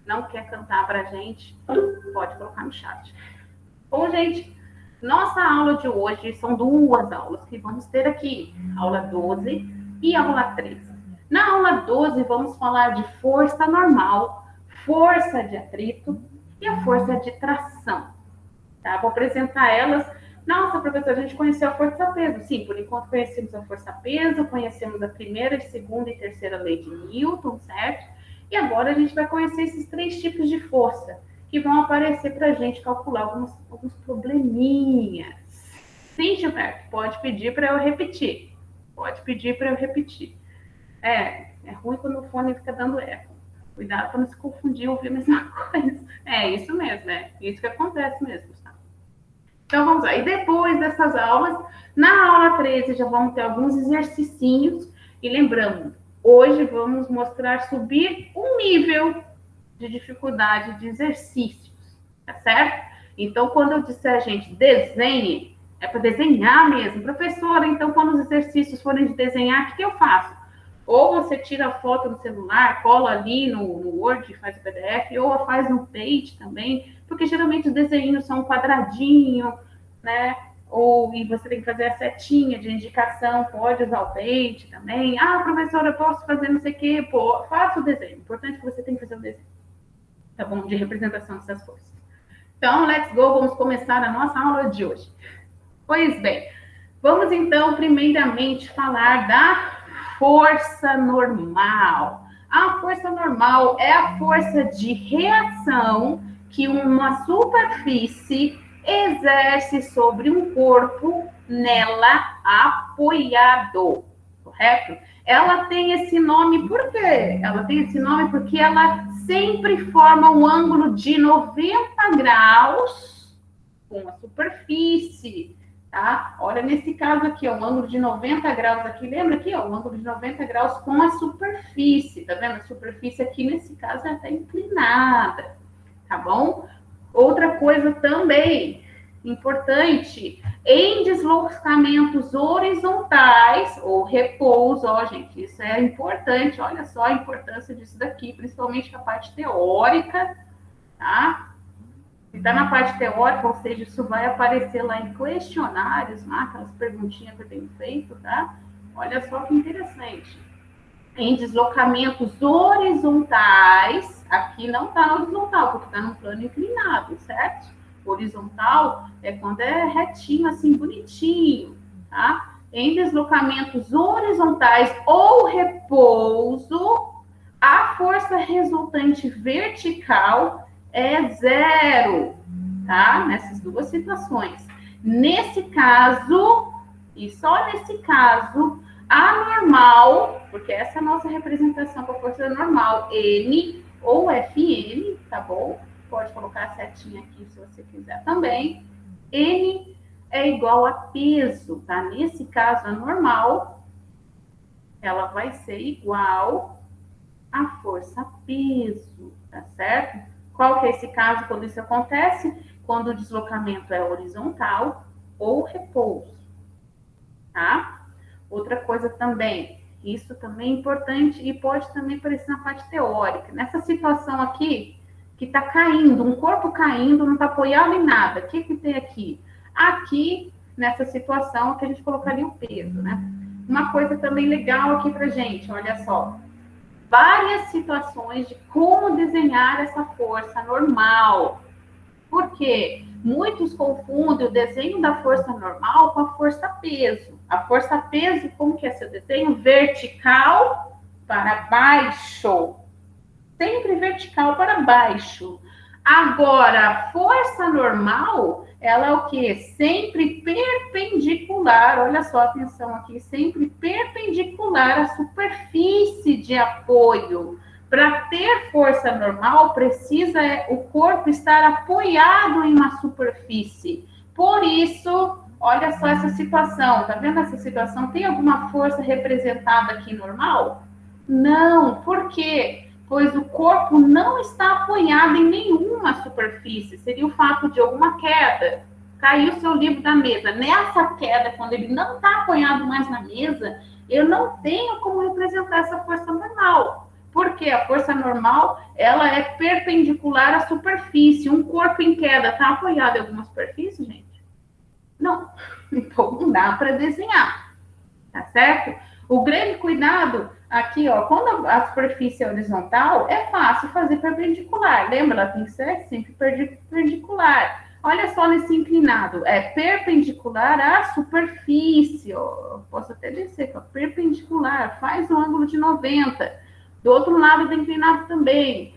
não quer cantar para a gente, pode colocar no chat. Bom, gente, nossa aula de hoje são 2 aulas que vamos ter aqui, aula 12 e aula 13. Na aula 12, vamos falar de força normal, força de atrito e a força de tração. Tá? Vou apresentar elas. Nossa, professora, a gente conheceu a força-peso. Sim, por enquanto conhecemos a força-peso, conhecemos a primeira, segunda e terceira lei de Newton, certo? E agora a gente vai conhecer esses 3 tipos de força que vão aparecer para a gente calcular alguns probleminhas. Sim, Gilberto, pode pedir para eu repetir. Pode pedir para eu repetir. É ruim quando o fone fica dando eco. Cuidado para não se confundir e ouvir a mesma coisa. É isso mesmo, é isso que acontece mesmo, tá? Então vamos lá. E depois dessas aulas, na aula 13 já vamos ter alguns exercicinhos. E lembrando, hoje vamos mostrar subir um nível de dificuldade de exercícios, tá certo? Então, quando eu disser, gente, desenhe, é para desenhar mesmo. Professora, então, quando os exercícios forem de desenhar, o que eu faço? Ou você tira a foto no celular, cola ali no Word, faz o PDF, ou faz no Paint também, porque geralmente os desenhos são um quadradinho, né? E você tem que fazer a setinha de indicação, pode usar o Paint também. Ah, professora, eu posso fazer não sei o quê, pô, faça o desenho. O importante é que você tem que fazer o desenho, tá bom? De representação dessas forças. Então, let's go, vamos começar a nossa aula de hoje. Pois bem, vamos então, primeiramente, falar da força normal. A força normal é a força de reação que uma superfície exerce sobre um corpo nela apoiado, correto? Ela tem esse nome por quê? Ela tem esse nome porque ela sempre forma um ângulo de 90 graus com a superfície. Tá? Olha, nesse caso aqui, ó, um ângulo de 90 graus aqui, lembra aqui, ó, um ângulo de 90 graus com a superfície, tá vendo? A superfície aqui, nesse caso, é até inclinada, tá bom? Outra coisa também importante, em deslocamentos horizontais ou repouso, ó, gente, isso é importante, olha só a importância disso daqui, principalmente a parte teórica, tá? Se está na parte teórica, ou seja, isso vai aparecer lá em questionários, né? Aquelas perguntinhas que eu tenho feito, tá? Olha só que interessante. Em deslocamentos horizontais, aqui não está horizontal, porque está num plano inclinado, certo? Horizontal é quando é retinho, assim, bonitinho, tá? Em deslocamentos horizontais ou repouso, a força resultante vertical é 0, tá? Nessas 2 situações. Nesse caso, e só nesse caso, a normal, porque essa é a nossa representação com a força normal, N ou Fn, tá bom? Pode colocar a setinha aqui se você quiser também. N é igual a peso, tá? Nesse caso, a normal, ela vai ser igual a força-peso, tá certo? Qual que é esse caso quando isso acontece? Quando o deslocamento é horizontal ou repouso, tá? Outra coisa também, isso também é importante e pode também aparecer na parte teórica. Nessa situação aqui, que está caindo, um corpo caindo, não está apoiado em nada. O que tem aqui? Aqui, nessa situação, que a gente colocaria o peso, né? Uma coisa também legal aqui pra gente, olha só. Várias situações de como desenhar essa força normal. Porque muitos confundem o desenho da força normal com a força-peso. A força-peso, como que é seu desenho? Vertical para baixo. Sempre vertical para baixo. Agora, a força normal, ela é o quê? Sempre perpendicular, olha só, atenção aqui, sempre perpendicular à superfície de apoio. Para ter força normal, precisa o corpo estar apoiado em uma superfície. Por isso, olha só essa situação, tá vendo essa situação? Tem alguma força representada aqui normal? Não, por quê? Pois o corpo não está apoiado em nenhuma superfície. Seria o fato de alguma queda. Caiu o seu livro da mesa. Nessa queda, quando ele não está apoiado mais na mesa, eu não tenho como representar essa força normal. Porque a força normal, ela é perpendicular à superfície. Um corpo em queda está apoiado em alguma superfície, gente? Não. Então, não dá para desenhar, tá certo? O grande cuidado aqui, ó, quando a superfície é horizontal, é fácil fazer perpendicular. Lembra? Ela tem que ser sempre perpendicular. Olha só nesse inclinado, é perpendicular à superfície, ó. Posso até descer, ó, perpendicular, faz um ângulo de 90. Do outro lado do inclinado também.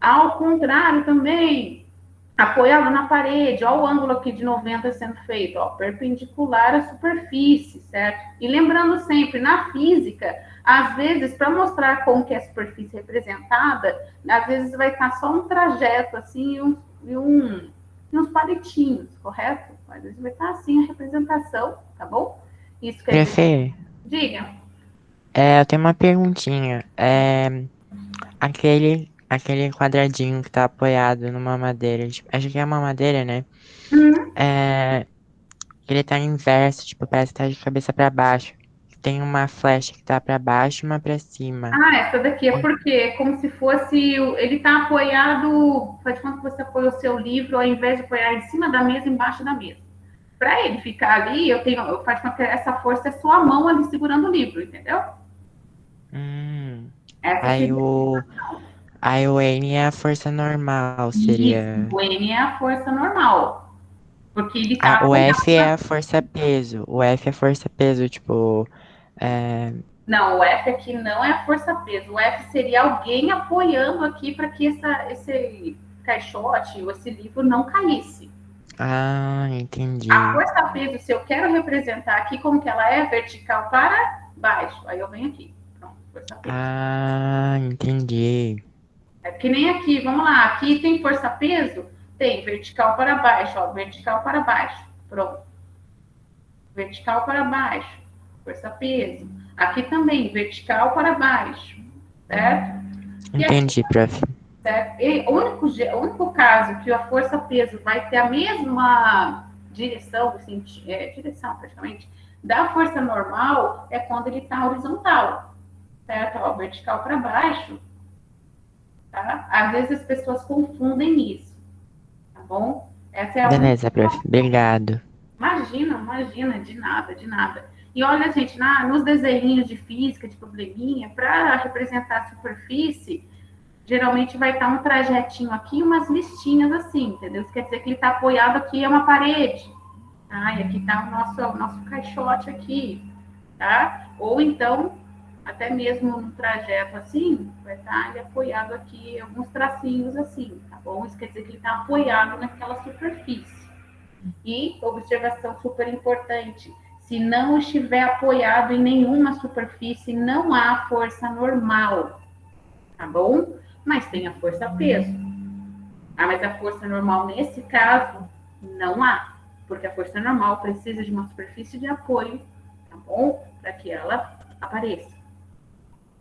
Ao contrário também, apoiado na parede, ó o ângulo aqui de 90 sendo feito, ó, perpendicular à superfície, certo? E lembrando sempre, na física, às vezes, para mostrar como que é a superfície representada, às vezes vai estar só um trajeto, assim, e uns palitinhos, correto? Às vezes vai estar assim a representação, tá bom? Isso quer dizer... Prof, Diga. eu tenho uma perguntinha. Aquele quadradinho que tá apoiado numa madeira, tipo, acho que é uma madeira, né? É, ele tá inverso, tipo, parece que tá de cabeça pra baixo. Tem uma flecha que tá pra baixo e uma pra cima. Ah, essa daqui é porque é como se fosse. Ele está apoiado. Faz quando você apoia o seu livro, ao invés de apoiar em cima da mesa, embaixo da mesa. Para ele ficar ali, faz com que essa força é sua mão ali segurando o livro, entendeu? Hum, Essa aí seria o, aí o N é a força normal, isso. seria. O N é a força normal, porque ele está Ah, o apoiado F é na. a força peso. O F é força peso, tipo. É... Não, o F aqui não é a força-peso. O F seria alguém apoiando aqui para que esse caixote ou esse livro não caísse. Ah, A entendi. força-peso, se eu quero representar aqui como que ela é, vertical para baixo, aí eu venho aqui. Pronto, força-peso. Ah, entendi. É que nem aqui, vamos lá, aqui tem força-peso? Tem, vertical para baixo, ó, vertical para baixo. Pronto. Vertical para baixo, força-peso. Aqui também, vertical para baixo, certo? E aqui, Entendi, prof. certo? E o único caso que a força-peso vai ter a mesma direção, direção praticamente, da força normal é quando ele está horizontal, certo? Ó, vertical para baixo, tá? Às vezes as pessoas confundem isso, tá bom? Essa é a única. Beleza, prof. Obrigado. Imagina, imagina, de nada, de nada. E olha, gente, nos desenhinhos de física, de probleminha, para representar a superfície, geralmente vai estar um trajetinho aqui, umas listinhas assim, entendeu? Isso quer dizer que ele está apoiado aqui, é uma parede. Tá? E aqui está o nosso caixote aqui, tá? Ou então, até mesmo no trajeto assim, vai estar ele apoiado aqui, alguns tracinhos assim, tá bom? Isso quer dizer que ele está apoiado naquela superfície. E, observação super importante, se não estiver apoiado em nenhuma superfície, não há força normal, tá bom? Mas tem a força peso. Ah, mas a força normal, nesse caso, não há, porque a força normal precisa de uma superfície de apoio, tá bom? Para que ela apareça,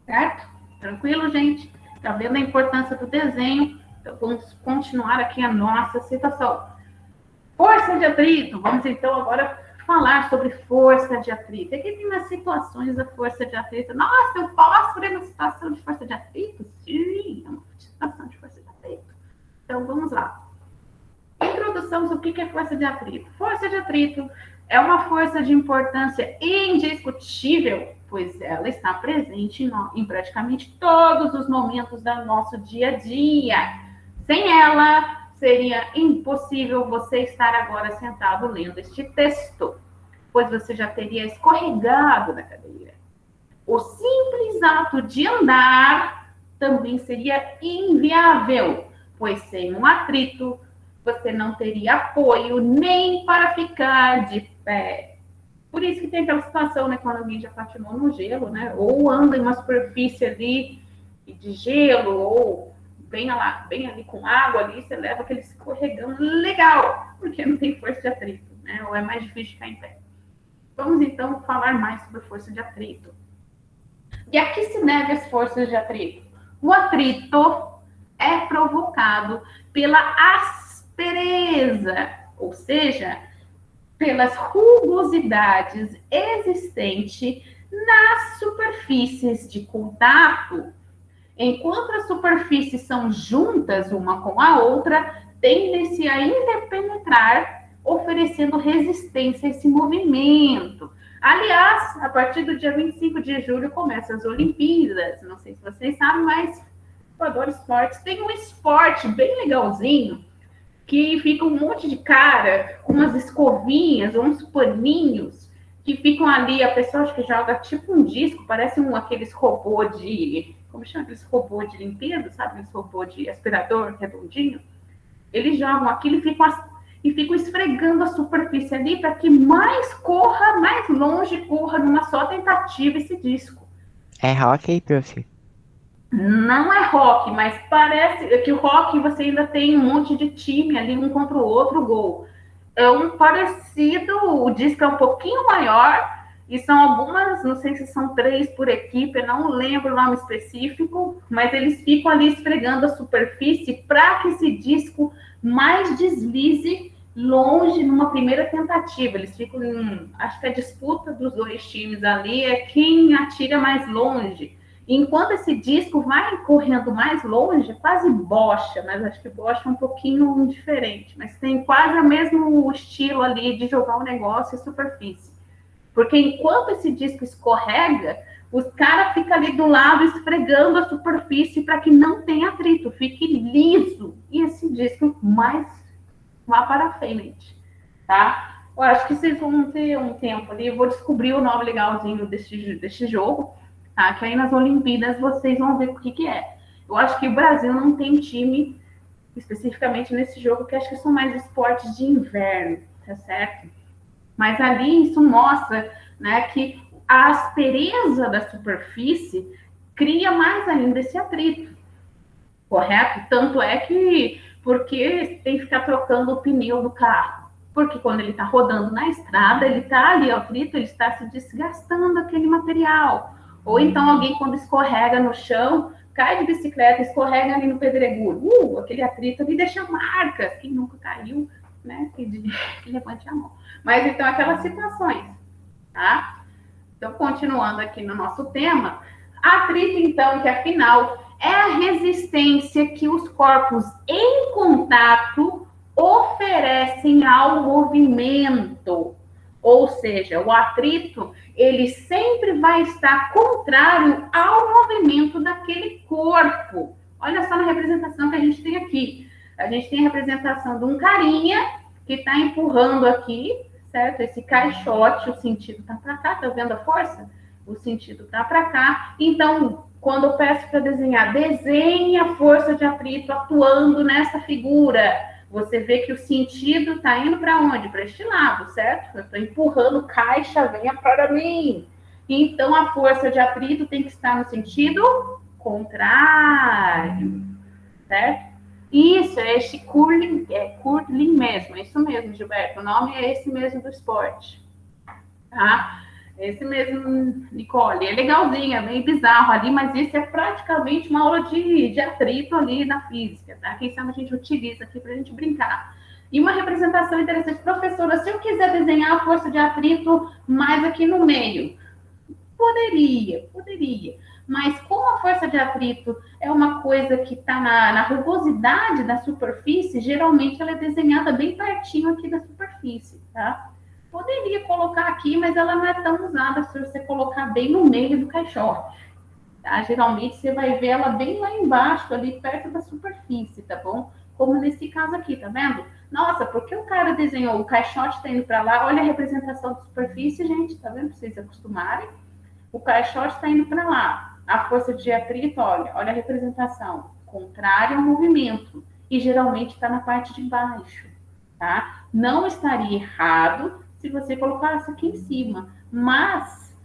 certo? Tranquilo, gente? Tá vendo a importância do desenho? Então, vamos continuar aqui a nossa situação. Força de atrito. Vamos então agora falar sobre força de atrito. Aqui tem umas situações da força de atrito. Nossa, eu posso ver uma situação de força de atrito? Sim, é uma situação de força de atrito. Então vamos lá. Introdução sobre o que é força de atrito. Força de atrito é uma força de importância indiscutível, pois ela está presente em praticamente todos os momentos do nosso dia a dia. Sem ela, seria impossível você estar agora sentado lendo este texto, pois você já teria escorregado da cadeira. O simples ato de andar também seria inviável, pois sem um atrito, você não teria apoio nem para ficar de pé. Por isso que tem aquela situação, né, quando alguém já patinou no gelo, né, ou anda em uma superfície ali de gelo, ou bem ali com água ali, você leva aquele escorregão legal, porque não tem força de atrito, né, ou é mais difícil ficar em pé. Vamos então falar mais sobre força de atrito. E a que se deve as forças de atrito? O atrito é provocado pela aspereza, ou seja, pelas rugosidades existentes nas superfícies de contato Enquanto as superfícies são juntas uma com a outra, tendem-se a interpenetrar, oferecendo resistência a esse movimento. Aliás, a partir do dia 25 de julho começam as Olimpíadas. Não sei se vocês sabem, mas eu adoro esportes. Tem um esporte bem legalzinho, que fica um monte de cara com umas escovinhas, uns paninhos, que ficam ali, a pessoa acho que joga tipo um disco, parece aqueles robô de... Como chama aqueles robô de limpeza, sabe? Aqueles robô de aspirador redondinho. Eles jogam aquilo e ficam esfregando a superfície ali para que mais corra, mais longe corra numa só tentativa esse disco. É hockey, prof? Não é rock, mas parece que o rock você ainda tem um monte de time ali, um contra o outro, gol. É um parecido, o disco é um pouquinho maior, e são algumas, não sei se são 3 por equipe, eu não lembro o nome específico, mas eles ficam ali esfregando a superfície para que esse disco mais deslize longe numa primeira tentativa. Eles ficam, acho que a disputa dos 2 times ali é quem atira mais longe. Enquanto esse disco vai correndo mais longe, quase bocha, mas acho que bocha é um pouquinho diferente, mas tem quase o mesmo estilo ali de jogar o negócio e superfície. Porque enquanto esse disco escorrega, os caras ficam ali do lado esfregando a superfície para que não tenha atrito, fique liso. E esse disco mais vá para frente, tá? Eu acho que vocês vão ter um tempo ali, eu vou descobrir o nome legalzinho desse jogo, tá? Que aí nas Olimpíadas vocês vão ver o que é. Eu acho que o Brasil não tem time especificamente nesse jogo, que acho que são mais esportes de inverno, tá certo? Mas ali isso mostra, né, que a aspereza da superfície cria mais ainda esse atrito, correto? Tanto é que, porque tem que ficar trocando o pneu do carro. Porque quando ele está rodando na estrada, ele está ali, o atrito, ele está se desgastando aquele material. Ou então alguém, quando escorrega no chão, cai de bicicleta, escorrega ali no pedregulho. Aquele atrito ali deixa marcas. Quem nunca caiu, né? Que levante a mão. Mas então, aquelas situações, tá? Então, continuando aqui no nosso tema, atrito, então, que afinal é a resistência que os corpos em contato oferecem ao movimento. Ou seja, o atrito, ele sempre vai estar contrário ao movimento daquele corpo. Olha só na representação que a gente tem aqui. A gente tem a representação de um carinha que está empurrando aqui, certo? Esse caixote, o sentido está para cá, tá vendo a força? O sentido está para cá. Então, quando eu peço para desenhar, desenhe a força de atrito atuando nessa figura. Você vê que o sentido está indo para onde? Para este lado, certo? Eu estou empurrando, caixa, venha para mim. Então, a força de atrito tem que estar no sentido contrário, certo? Isso, é esse curling, curling mesmo, é isso mesmo, Gilberto. O nome é esse mesmo do esporte, tá? Esse mesmo, Nicole. É legalzinho, é meio bizarro ali, mas isso é praticamente uma aula de atrito ali na física, tá? Quem sabe a gente utiliza aqui para a gente brincar. E uma representação interessante, professora, se eu quiser desenhar a força de atrito mais aqui no meio, poderia. Mas como a força de atrito é uma coisa que está na rugosidade da superfície, geralmente ela é desenhada bem pertinho aqui da superfície, tá? Poderia colocar aqui, mas ela não é tão usada se você colocar bem no meio do caixote, tá? Geralmente você vai ver ela bem lá embaixo, ali perto da superfície, tá bom? Como nesse caso aqui, tá vendo? Nossa, porque o cara desenhou o caixote tá indo para lá? Olha a representação da superfície, gente, tá vendo? Pra vocês acostumarem. O caixote está indo para lá. A força de atrito, olha a representação. Contrária ao movimento. E geralmente está na parte de baixo, tá? Não estaria errado se você colocasse aqui em cima. Mas,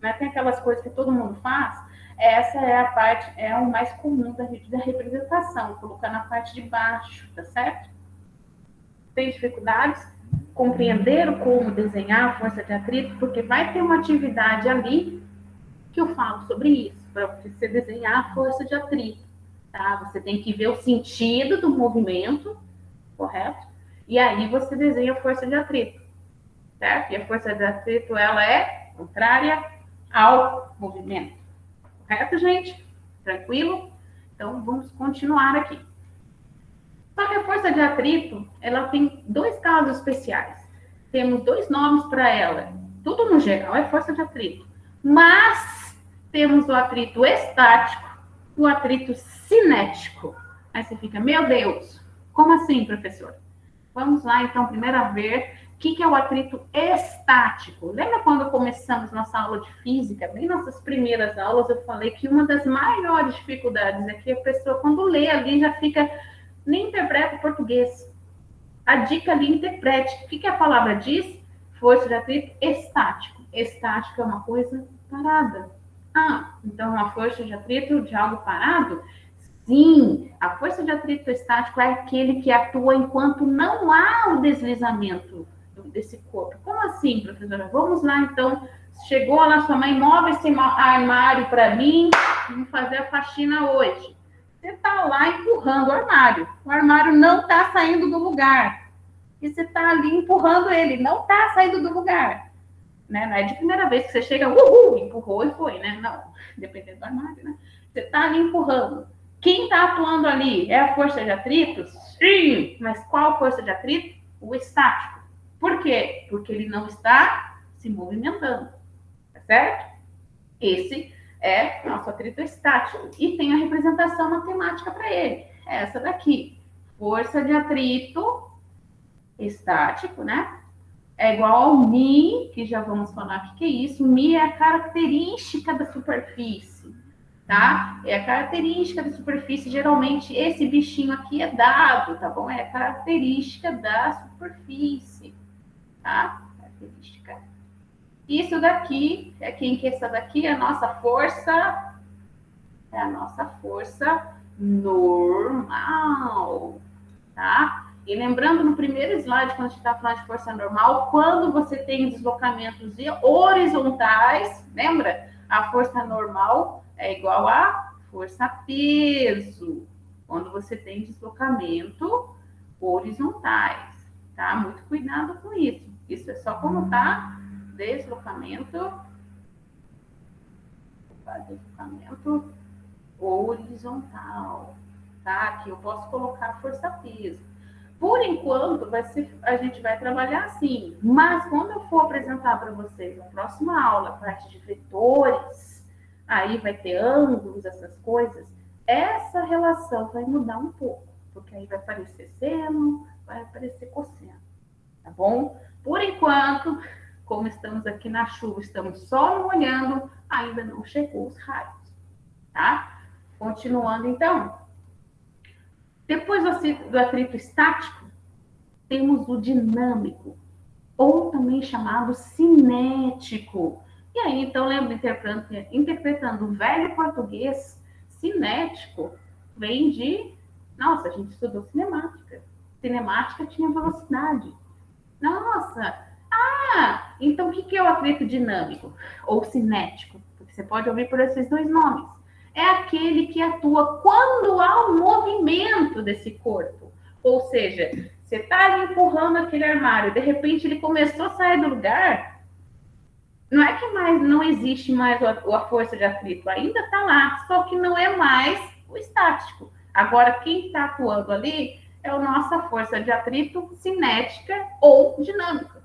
né, tem aquelas coisas que todo mundo faz. Essa é a parte, é o mais comum da representação. Colocar na parte de baixo, tá certo? Tem dificuldades? Compreenderam como desenhar a força de atrito, porque vai ter uma atividade ali que eu falo sobre isso, para você desenhar a força de atrito, tá? Você tem que ver o sentido do movimento, correto? E aí você desenha a força de atrito, certo? E a força de atrito, ela é contrária ao movimento, correto, gente? Tranquilo? Então, vamos continuar aqui. Só que a força de atrito, ela tem dois casos especiais. Temos dois nomes para ela. Tudo no geral é força de atrito. Mas temos o atrito estático e o atrito cinético. Aí você fica, meu Deus, como assim, professor? Vamos lá, então, primeiro a ver o que é o atrito estático. Lembra quando começamos nossa aula de física? Bem nossas primeiras aulas, eu falei que uma das maiores dificuldades é que a pessoa, quando lê ali, já fica... nem interpreta o português. A dica ali, interprete. O que a palavra diz? Força de atrito estático. Estático é uma coisa parada. Ah, então uma força de atrito de algo parado? Sim, a força de atrito estático é aquele que atua enquanto não há o deslizamento desse corpo. Como assim, professora? Vamos lá, então. Chegou lá sua mãe, move esse armário para mim, vamos fazer a faxina hoje. Você está lá empurrando o armário não está saindo do lugar. E você está ali empurrando ele, não está saindo do lugar. Né? Não é de primeira vez que você chega, empurrou e foi, né? Não, dependendo do armário, né? Você está ali empurrando. Quem está atuando ali é a força de atrito? Sim! Mas qual força de atrito? O estático. Por quê? Porque ele não está se movimentando. Tá certo? Esse é nosso atrito estático. E tem a representação matemática para ele. É essa daqui. Força de atrito estático, né? É igual ao μ, que já vamos falar o que é isso. μ é a característica da superfície, tá? É a característica da superfície. Geralmente, esse bichinho aqui é dado, tá bom? É a característica da superfície, tá? Característica. Isso daqui, quem que é essa daqui? É a nossa força, normal, tá? E lembrando no primeiro slide, quando a gente está falando de força normal, quando você tem deslocamentos horizontais, lembra? A força normal é igual a força peso, quando você tem deslocamento horizontais, tá? Muito cuidado com isso. Isso é só como tá deslocamento horizontal, tá? Aqui eu posso colocar força peso. Por enquanto, a gente vai trabalhar assim, mas quando eu for apresentar para vocês na próxima aula a parte de vetores, aí vai ter ângulos, essas coisas, essa relação vai mudar um pouco, porque aí vai aparecer seno, vai aparecer cosseno, tá bom? Por enquanto, como estamos aqui na chuva, estamos só molhando, ainda não chegou os raios, tá? Continuando, então. Depois do atrito estático, temos o dinâmico, ou também chamado cinético. E aí, então, lembra, interpretando o velho português, cinético vem de... Nossa, a gente estudou cinemática. Cinemática tinha velocidade. Nossa! Ah, então o que é o atrito dinâmico? Ou cinético? Porque você pode ouvir por esses dois nomes. É aquele que atua quando há um movimento desse corpo. Ou seja, você está ali empurrando aquele armário, de repente ele começou a sair do lugar, não é que mais não existe mais a força de atrito, ainda está lá, só que não é mais o estático. Agora, quem está atuando ali é a nossa força de atrito cinética ou dinâmica.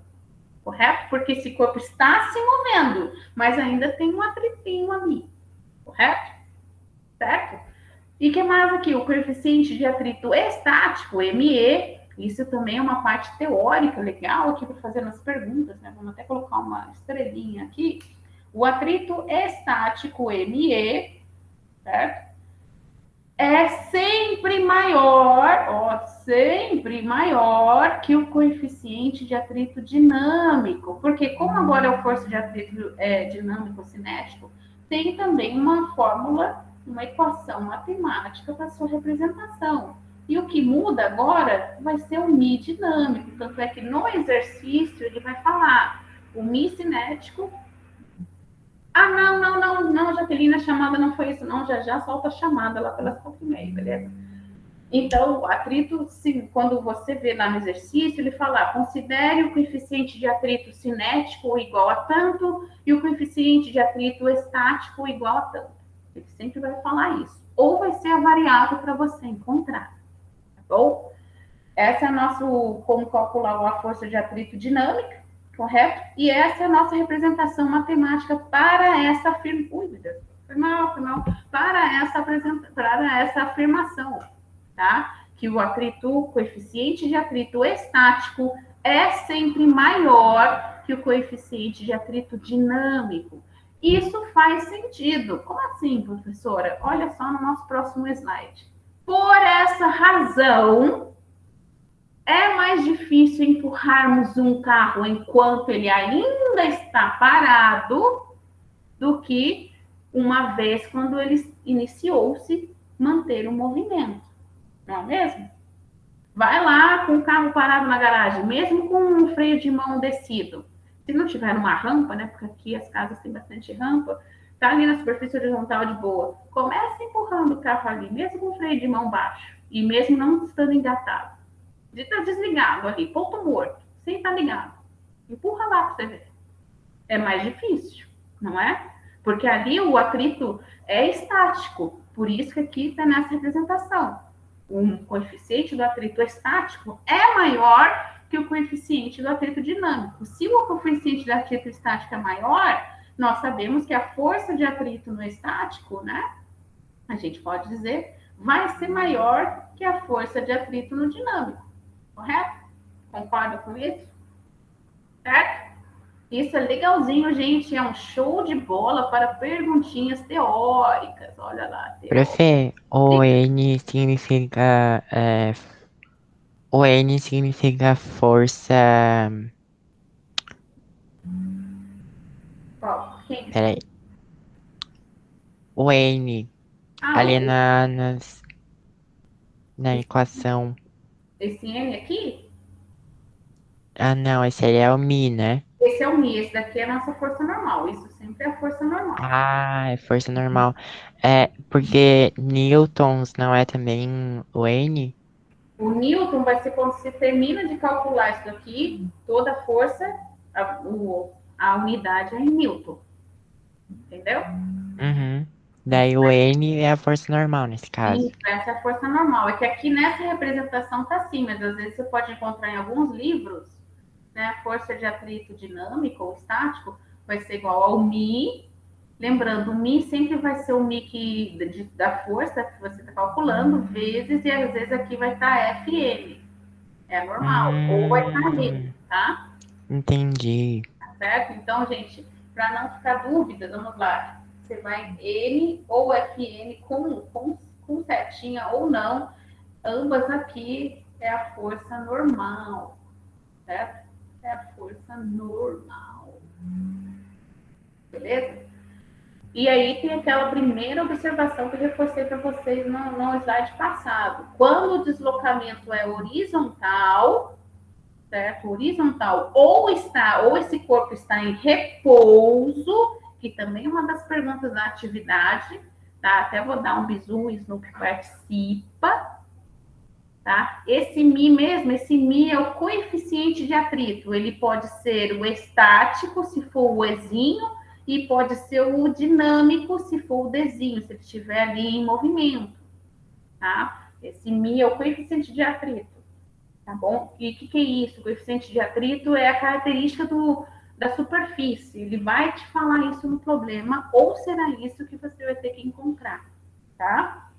Correto? Porque esse corpo está se movendo, mas ainda tem um atritinho ali. Correto? Certo? E que mais aqui? O coeficiente de atrito estático, ME, isso também é uma parte teórica legal aqui para fazer nas perguntas, né? Vamos até colocar uma estrelinha aqui. O atrito estático, ME, certo? É sempre maior que o coeficiente de atrito dinâmico. Porque como agora é o força de atrito dinâmico cinético, tem também uma fórmula, uma equação matemática para sua representação. E o que muda agora vai ser o μ dinâmico. Tanto é que no exercício ele vai falar o μ cinético. Ah, não, Jaqueline, a chamada não foi isso, não. Já solta a chamada lá pelas 4h30, beleza? Então, o atrito, quando você vê lá no exercício, ele fala, considere o coeficiente de atrito cinético igual a tanto e o coeficiente de atrito estático igual a tanto. Ele sempre vai falar isso. Ou vai ser a variável para você encontrar, tá bom? Essa é a nossa, como calcular a força de atrito dinâmica, correto? E essa é a nossa representação matemática para essa para essa afirmação, tá? Que o atrito, o coeficiente de atrito estático é sempre maior que o coeficiente de atrito dinâmico. Isso faz sentido. Como assim, professora? Olha só no nosso próximo slide. Por essa razão, é mais difícil empurrarmos um carro enquanto ele ainda está parado do que uma vez quando ele iniciou-se manter o movimento. Não é mesmo? Vai lá com o carro parado na garagem, mesmo com um freio de mão descido. Se não tiver numa rampa, né? Porque aqui as casas têm bastante rampa, tá ali na superfície horizontal de boa. Comece empurrando o carro ali, mesmo com o freio de mão baixo. E mesmo não estando engatado. Está desligado ali, ponto morto, sem estar ligado. Empurra lá para você ver. É mais difícil, não é? Porque ali o atrito é estático. Por isso que aqui está nessa representação. O coeficiente do atrito estático é maior que o coeficiente do atrito dinâmico. Se o coeficiente do atrito estático é maior, nós sabemos que a força de atrito no estático, né? A gente pode dizer, vai ser maior que a força de atrito no dinâmico. Correto? Concorda com isso? Certo? Isso é legalzinho, gente. É um show de bola para perguntinhas teóricas. Olha lá. Profe, o N significa. O N significa força. Quem? Peraí. O N. Ali O na equação. esse N aqui, Ah, não, esse aí é o Mi, né? esse é o Mi. Esse daqui é a nossa força normal. Isso sempre é a força normal. Ah, é força normal. É, porque newtons não é também o N? O Newton vai ser quando você termina de calcular isso daqui, toda a força, a unidade é em Newton. Entendeu? Uhum. Daí o N é a força normal nesse caso. Isso, essa é a força normal. É que aqui nessa representação tá assim, mas às vezes você pode encontrar em alguns livros, né, a força de atrito dinâmico ou estático vai ser igual ao Mi. Lembrando, o Mi sempre vai ser o Mi da força que você está calculando, vezes, e às vezes aqui vai estar Fm. É normal. Ou vai estar M, Hum, tá? entendi. Tá certo? Então, gente, para não ficar dúvida, vamos lá. Você vai M ou Fm com setinha ou não, ambas aqui é a força normal, certo? É a força normal. Beleza? E aí tem aquela primeira observação que eu reforcei para vocês no slide passado. Quando o deslocamento é horizontal, certo? Horizontal, ou esse corpo está em repouso, que também é uma das perguntas da atividade, tá? Até vou dar um bisu, o Snoop participa, tá? Esse Mi é o coeficiente de atrito. Ele pode ser o estático, se for o Ezinho, e pode ser o dinâmico, se for o Dzinho, se ele estiver ali em movimento, tá? Esse Mi é o coeficiente de atrito. Tá bom? E o que é isso? O coeficiente de atrito é a característica da superfície. Ele vai te falar isso no problema, ou será isso que você vai ter que encontrar, tá?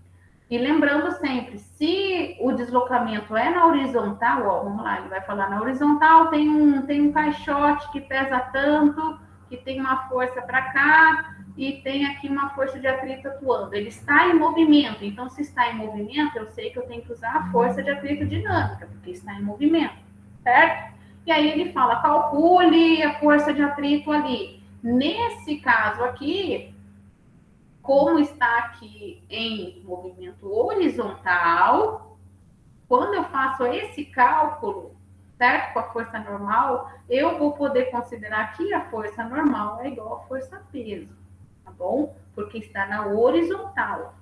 E lembrando sempre, se o deslocamento é na horizontal, ó, vamos lá, ele vai falar na horizontal, tem um caixote que pesa tanto, que tem uma força para cá, e tem aqui uma força de atrito atuando. Ele está em movimento, então se está em movimento, eu sei que eu tenho que usar a força de atrito dinâmica, porque está em movimento, certo? E aí ele fala, calcule a força de atrito ali. Nesse caso aqui, como está aqui em movimento horizontal, quando eu faço esse cálculo, certo? Com a força normal, eu vou poder considerar que a força normal é igual à força peso, tá bom? Porque está na horizontal,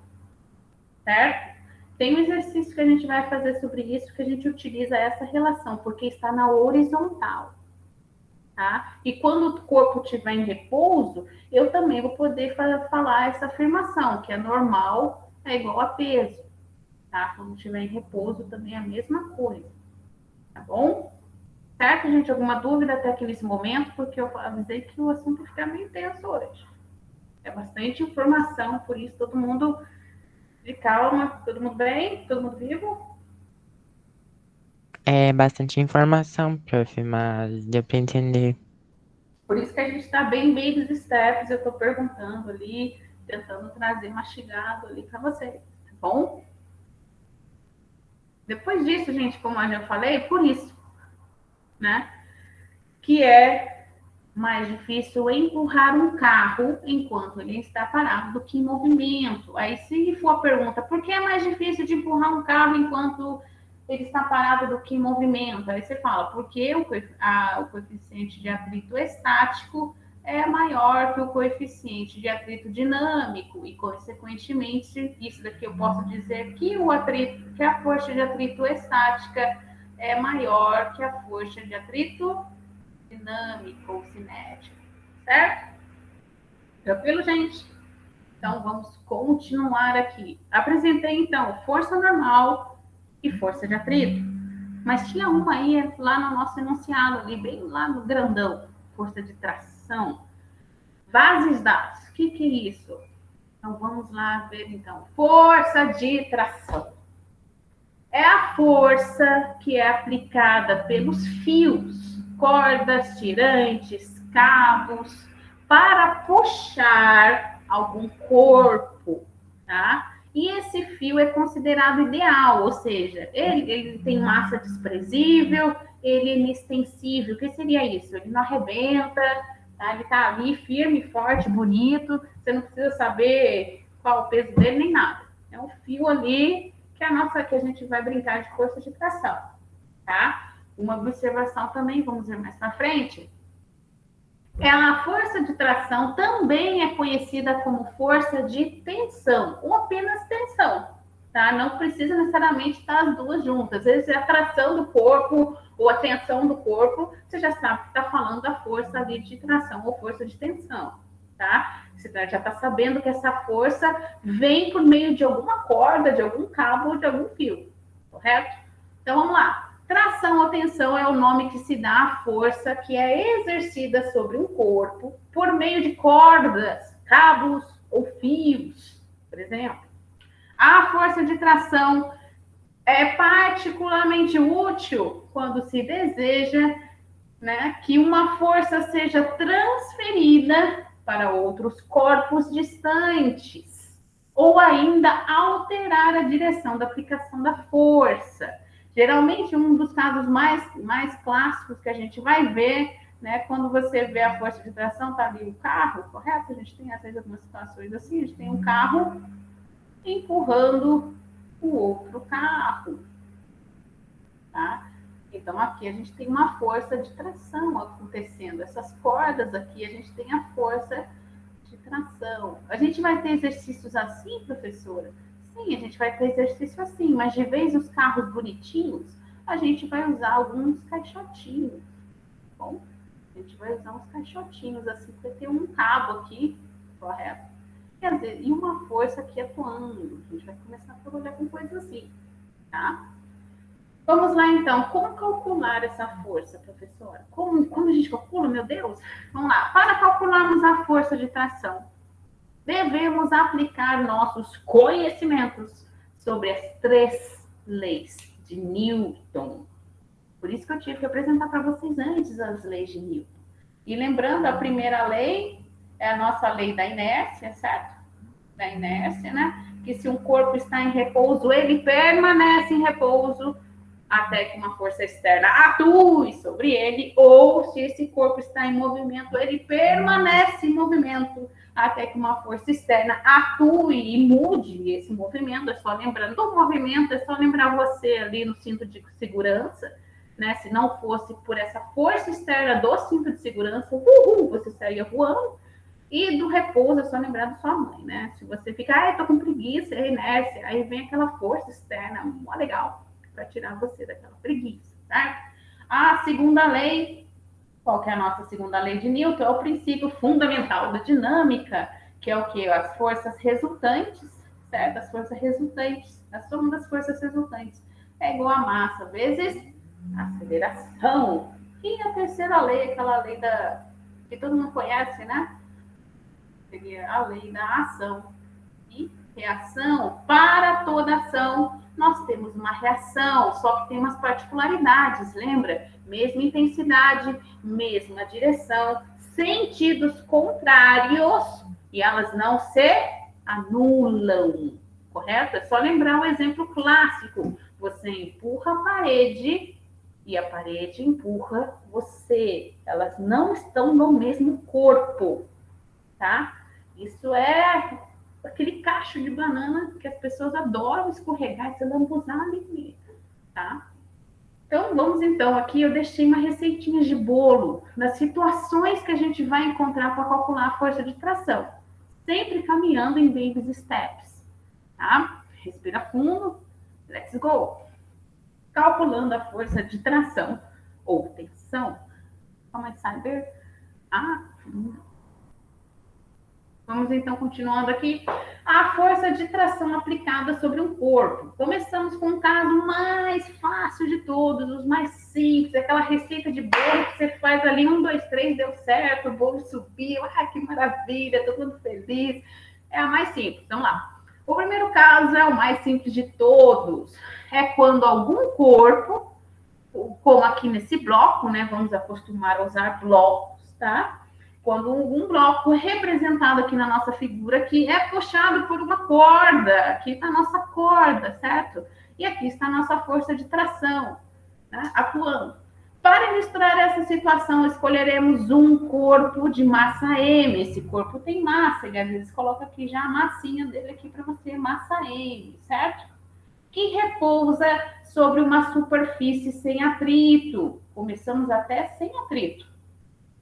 certo? Tem um exercício que a gente vai fazer sobre isso, que a gente utiliza essa relação, porque está na horizontal, tá? E quando o corpo estiver em repouso, eu também vou poder falar essa afirmação, que é normal, é igual a peso, tá? Quando estiver em repouso, também é a mesma coisa, tá bom? Certo, gente? Alguma dúvida até aqui nesse momento? Porque eu avisei que o assunto fica meio tenso hoje. É bastante informação, por isso todo mundo de calma, todo mundo bem? Todo mundo vivo? É bastante informação, prof, mas deu pra entender. Por isso que a gente está bem baby steps, eu estou perguntando ali, tentando trazer mastigado ali para vocês, tá bom? Depois disso, gente, como eu já falei, por isso, né? Que é mais difícil empurrar um carro enquanto ele está parado do que em movimento. Aí, se for a pergunta, por que é mais difícil de empurrar um carro enquanto ele está parado do que em movimento? Aí você fala, porque o coeficiente de atrito estático é maior que o coeficiente de atrito dinâmico e, consequentemente, isso daqui eu posso dizer que que a força de atrito estática é maior que a força de atrito dinâmico ou cinético, certo? Tranquilo, gente? Então, vamos continuar aqui. Apresentei, então, força normal e força de atrito. Mas tinha uma aí lá no nosso enunciado, ali, bem lá no grandão. Força de tração. Bases dados. O que é isso? Então, vamos lá ver, então. Força de tração. É a força que é aplicada pelos fios, cordas, tirantes, cabos, para puxar algum corpo, tá? E esse fio é considerado ideal, ou seja, ele tem massa desprezível, ele é inextensível. O que seria isso? Ele não arrebenta, tá? Ele tá ali firme, forte, bonito, você não precisa saber qual o peso dele, nem nada. É um fio ali que é a nossa, que a gente vai brincar de força de tração, tá? Uma observação também, vamos ver mais para frente, a força de tração também é conhecida como força de tensão, ou apenas tensão, tá? Não precisa necessariamente estar as duas juntas. Às vezes a tração do corpo ou a tensão do corpo, você já sabe que está falando da força ali de tração ou força de tensão, tá? Você já está sabendo que essa força vem por meio de alguma corda, de algum cabo ou de algum fio, correto? Então vamos lá. Tração ou tensão é o nome que se dá à força que é exercida sobre um corpo por meio de cordas, cabos ou fios, por exemplo. A força de tração é particularmente útil quando se deseja, né, que uma força seja transferida para outros corpos distantes, ou ainda alterar a direção da aplicação da força. Geralmente, um dos casos mais clássicos que a gente vai ver, né, quando você vê a força de tração, tá ali o carro, correto? A gente tem, às vezes, algumas situações assim, a gente tem um carro empurrando o outro carro, tá? Então, aqui a gente tem uma força de tração acontecendo. Essas cordas aqui, a gente tem a força de tração. A gente vai ter exercícios assim, professora? Sim, a gente vai ter exercício assim, mas de vez os carros bonitinhos, a gente vai usar alguns caixotinhos, tá bom? A gente vai usar uns caixotinhos assim, para ter um cabo aqui, correto? E uma força aqui atuando. A gente vai começar a trabalhar com coisas assim, tá? Vamos lá, então. Como calcular essa força, professora? Como a gente calcula, meu Deus? Vamos lá. Para calcularmos a força de tração, devemos aplicar nossos conhecimentos sobre as 3 leis de Newton. Por isso que eu tive que apresentar para vocês antes as leis de Newton. E lembrando, a primeira lei é a nossa lei da inércia, certo? Da inércia, né? Que se um corpo está em repouso, ele permanece em repouso até que uma força externa atue sobre ele, ou se esse corpo está em movimento, ele permanece em movimento até que uma força externa atue e mude esse movimento. É só lembrando do movimento, é só lembrar você ali no cinto de segurança, né? Se não fosse por essa força externa do cinto de segurança, você sairia voando. E do repouso, é só lembrar da sua mãe, né? Se você ficar, tô com preguiça, é inércia, aí vem aquela força externa, mó legal, para tirar você daquela preguiça, tá? A segunda lei, Qual que é a nossa segunda lei de Newton? É o princípio fundamental da dinâmica, que é o quê? As forças resultantes, certo? As forças resultantes, a soma das forças resultantes é igual a massa vezes a aceleração. E a terceira lei, aquela lei que todo mundo conhece, né? Seria a lei da ação e reação. Para toda ação, nós temos uma reação, só que tem umas particularidades, lembra? Mesma intensidade, mesma direção, sentidos contrários e elas não se anulam, correto? É só lembrar o exemplo clássico. Você empurra a parede e a parede empurra você. Elas não estão no mesmo corpo, tá? Isso é aquele cacho de banana que as pessoas adoram escorregar e se lambuzar ali, tá? Então, vamos então, aqui eu deixei uma receitinha de bolo nas situações que a gente vai encontrar para calcular a força de tração. Sempre caminhando em baby steps, tá? Respira fundo, let's go. Calculando a força de tração ou tensão. Como é saber? Vamos então continuando aqui. A força de tração aplicada sobre um corpo. Começamos com o caso mais fácil de todos, os mais simples, aquela receita de bolo que você faz ali, 1, 2, 3, deu certo, o bolo subiu, que maravilha, todo mundo feliz. É a mais simples, vamos lá. O primeiro caso é o mais simples de todos. É quando algum corpo, como aqui nesse bloco, né? Vamos acostumar a usar blocos, tá? Quando um bloco representado aqui na nossa figura, que é puxado por uma corda, aqui está a nossa corda, certo? E aqui está a nossa força de tração, né? Atuando. Para ilustrar essa situação, escolheremos um corpo de massa M. Esse corpo tem massa, ele às vezes coloca aqui já a massinha dele aqui para você, massa M, certo? Que repousa sobre uma superfície sem atrito. Começamos até sem atrito.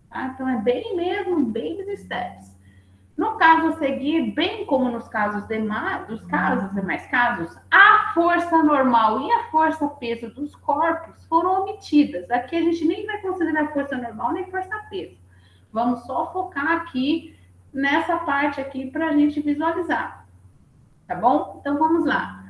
Tá? Então, é bem mesmo, baby steps. No caso a seguir, bem como nos casos demais casos, a força normal e a força peso dos corpos foram omitidas. Aqui a gente nem vai considerar força normal nem força peso. Vamos só focar aqui nessa parte aqui para a gente visualizar. Tá bom? Então, vamos lá.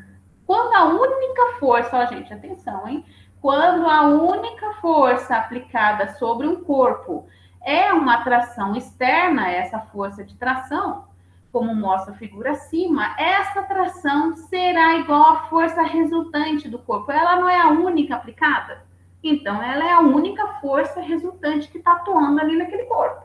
Quando a única força, ó, gente, atenção, hein? Quando a única força aplicada sobre um corpo é uma atração externa, essa força de tração, como mostra a figura acima, essa tração será igual à força resultante do corpo. Ela não é a única aplicada, então ela é a única força resultante que está atuando ali naquele corpo,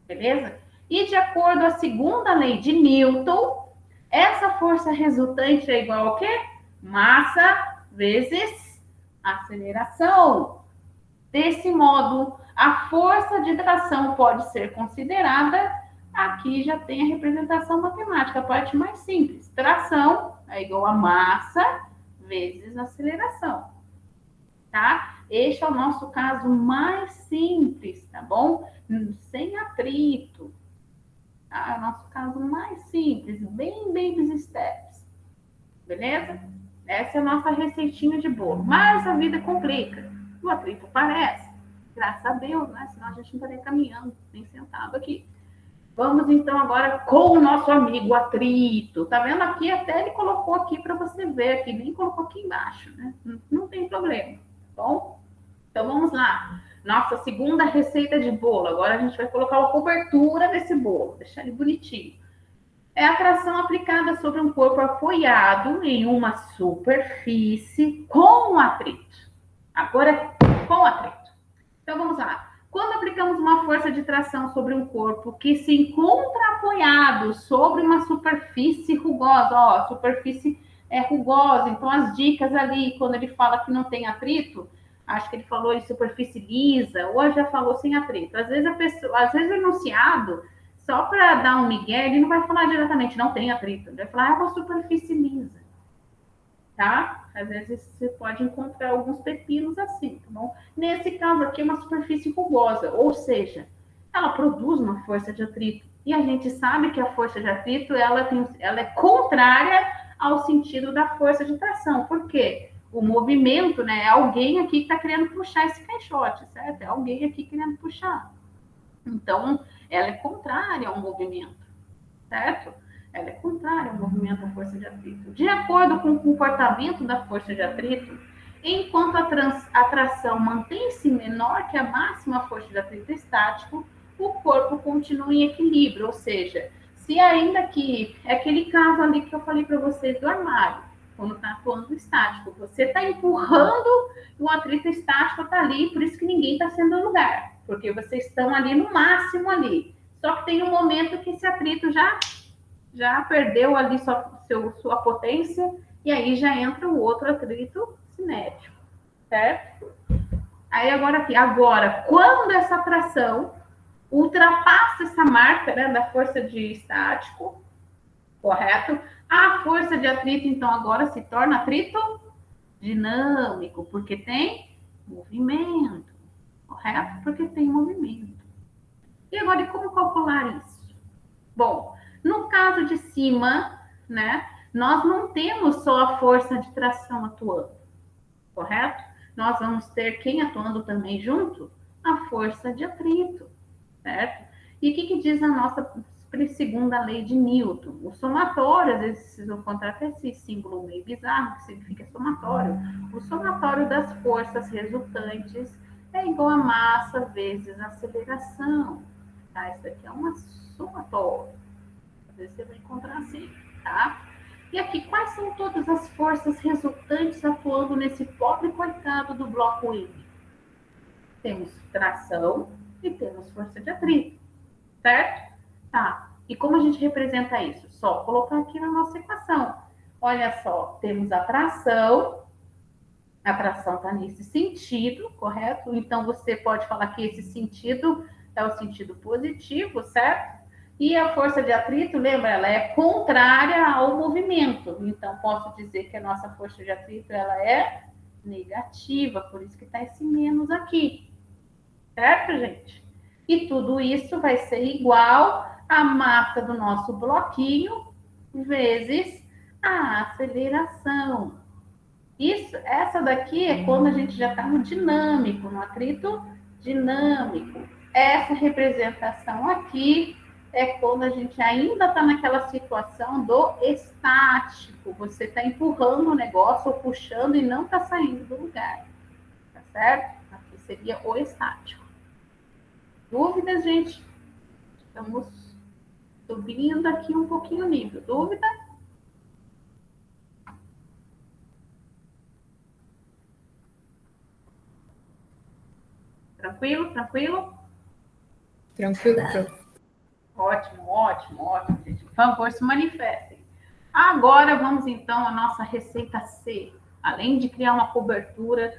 beleza? E de acordo com a segunda lei de Newton, essa força resultante é igual ao quê? Massa vezes aceleração. Desse modo, a força de tração pode ser considerada, aqui já tem a representação matemática, a parte mais simples. Tração é igual a massa vezes aceleração, tá? Este é o nosso caso mais simples, tá bom? Sem atrito. Tá? É o nosso caso mais simples, bem baby steps. Beleza? Essa é a nossa receitinha de bolo. Mas a vida complica. O atrito aparece. Graças a Deus, né? Senão a gente não estaria caminhando, nem sentado aqui. Vamos então agora com o nosso amigo atrito. Tá vendo aqui? Até ele colocou aqui para você ver aqui. Nem colocou aqui embaixo, né? Não tem problema, tá bom? Então vamos lá. Nossa segunda receita de bolo. Agora a gente vai colocar a cobertura desse bolo. Deixar ele bonitinho. É a tração aplicada sobre um corpo apoiado em uma superfície com atrito. Agora, com atrito. Então, vamos lá. Quando aplicamos uma força de tração sobre um corpo que se encontra apoiado sobre uma superfície rugosa, ó, a superfície é rugosa, então as dicas ali, quando ele fala que não tem atrito, acho que ele falou em superfície lisa, ou já falou sem atrito. Às vezes o enunciado, só para dar um migué, ele não vai falar diretamente, não tem atrito. Ele vai falar, é uma superfície lisa. Tá? Às vezes você pode encontrar alguns pepinos assim, tá bom? Nesse caso aqui é uma superfície rugosa, ou seja, ela produz uma força de atrito. E a gente sabe que a força de atrito, ela é contrária ao sentido da força de tração. Por quê? o movimento, né? É alguém aqui que está querendo puxar esse caixote, certo? É alguém aqui querendo puxar. Então, ela é contrária ao movimento, certo? Ela é contrária ao movimento da força de atrito. De acordo com o comportamento da força de atrito, enquanto a tração mantém-se menor que a máxima força de atrito estático, o corpo continua em equilíbrio, ou seja, se ainda que é aquele caso ali que eu falei para vocês do armário, quando está atuando estático, você está empurrando, o atrito estático está ali, por isso que ninguém está sendo no lugar, porque vocês estão ali no máximo ali. Só que tem um momento que esse atrito já perdeu ali sua potência, e aí já entra o outro atrito cinético, certo? Aí agora, quando essa atração ultrapassa essa marca, né, da força de estático, correto? A força de atrito, então, agora se torna atrito dinâmico, porque tem movimento, correto? Porque tem movimento. E agora, como calcular isso? Bom, no caso de cima, né, nós não temos só a força de tração atuando, correto? Nós vamos ter quem atuando também junto? A força de atrito, certo? E o que diz a nossa segunda lei de Newton? O somatório, às vezes vocês vão encontrar até esse símbolo meio bizarro, que significa somatório. O somatório das forças resultantes é igual a massa vezes a aceleração. Tá? Isso aqui é uma somatório. Às vezes você vai encontrar assim, tá? E aqui, quais são todas as forças resultantes atuando nesse pobre coitado do bloco M? Temos tração e temos força de atrito, certo? Tá. E como a gente representa isso? Só colocar aqui na nossa equação. Olha só, temos a tração está nesse sentido, correto? Então, você pode falar que esse sentido é o sentido positivo, certo? E a força de atrito, lembra, ela é contrária ao movimento. Então, posso dizer que a nossa força de atrito, ela é negativa, por isso que está esse menos aqui. Certo, gente? E tudo isso vai ser igual à massa do nosso bloquinho vezes a aceleração. Essa daqui é quando a gente já está no dinâmico, no atrito dinâmico. Essa representação aqui é quando a gente ainda está naquela situação do estático. Você está empurrando o negócio ou puxando e não está saindo do lugar. Tá certo? Aqui seria o estático. Dúvidas, gente? Estamos subindo aqui um pouquinho o nível. Dúvida? Tranquilo? Tranquilo? Tranquilo, prof. Ótimo, ótimo, ótimo, gente. Por favor, se manifestem. Agora vamos então à nossa receita C. Além de criar uma cobertura,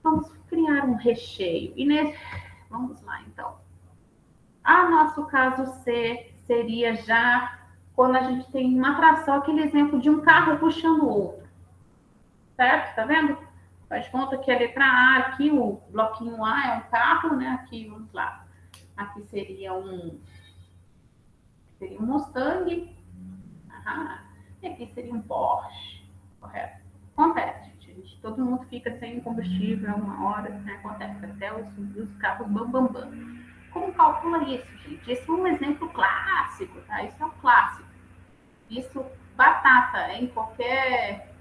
vamos criar um recheio. Vamos lá, então. A nosso caso C seria já quando a gente tem uma tração, aquele exemplo de um carro puxando o outro. Certo? Tá vendo? Faz conta que a letra A aqui, o bloquinho A é um carro, né? Aqui, vamos lá. Aqui seria um Mustang. E aqui seria um Porsche. Correto? Acontece, gente. Todo mundo fica sem combustível uma hora, né? Acontece. Até os carros bam. Como calcula isso, gente? Esse é um exemplo clássico, tá? Isso é um clássico. Isso, batata, em qualquer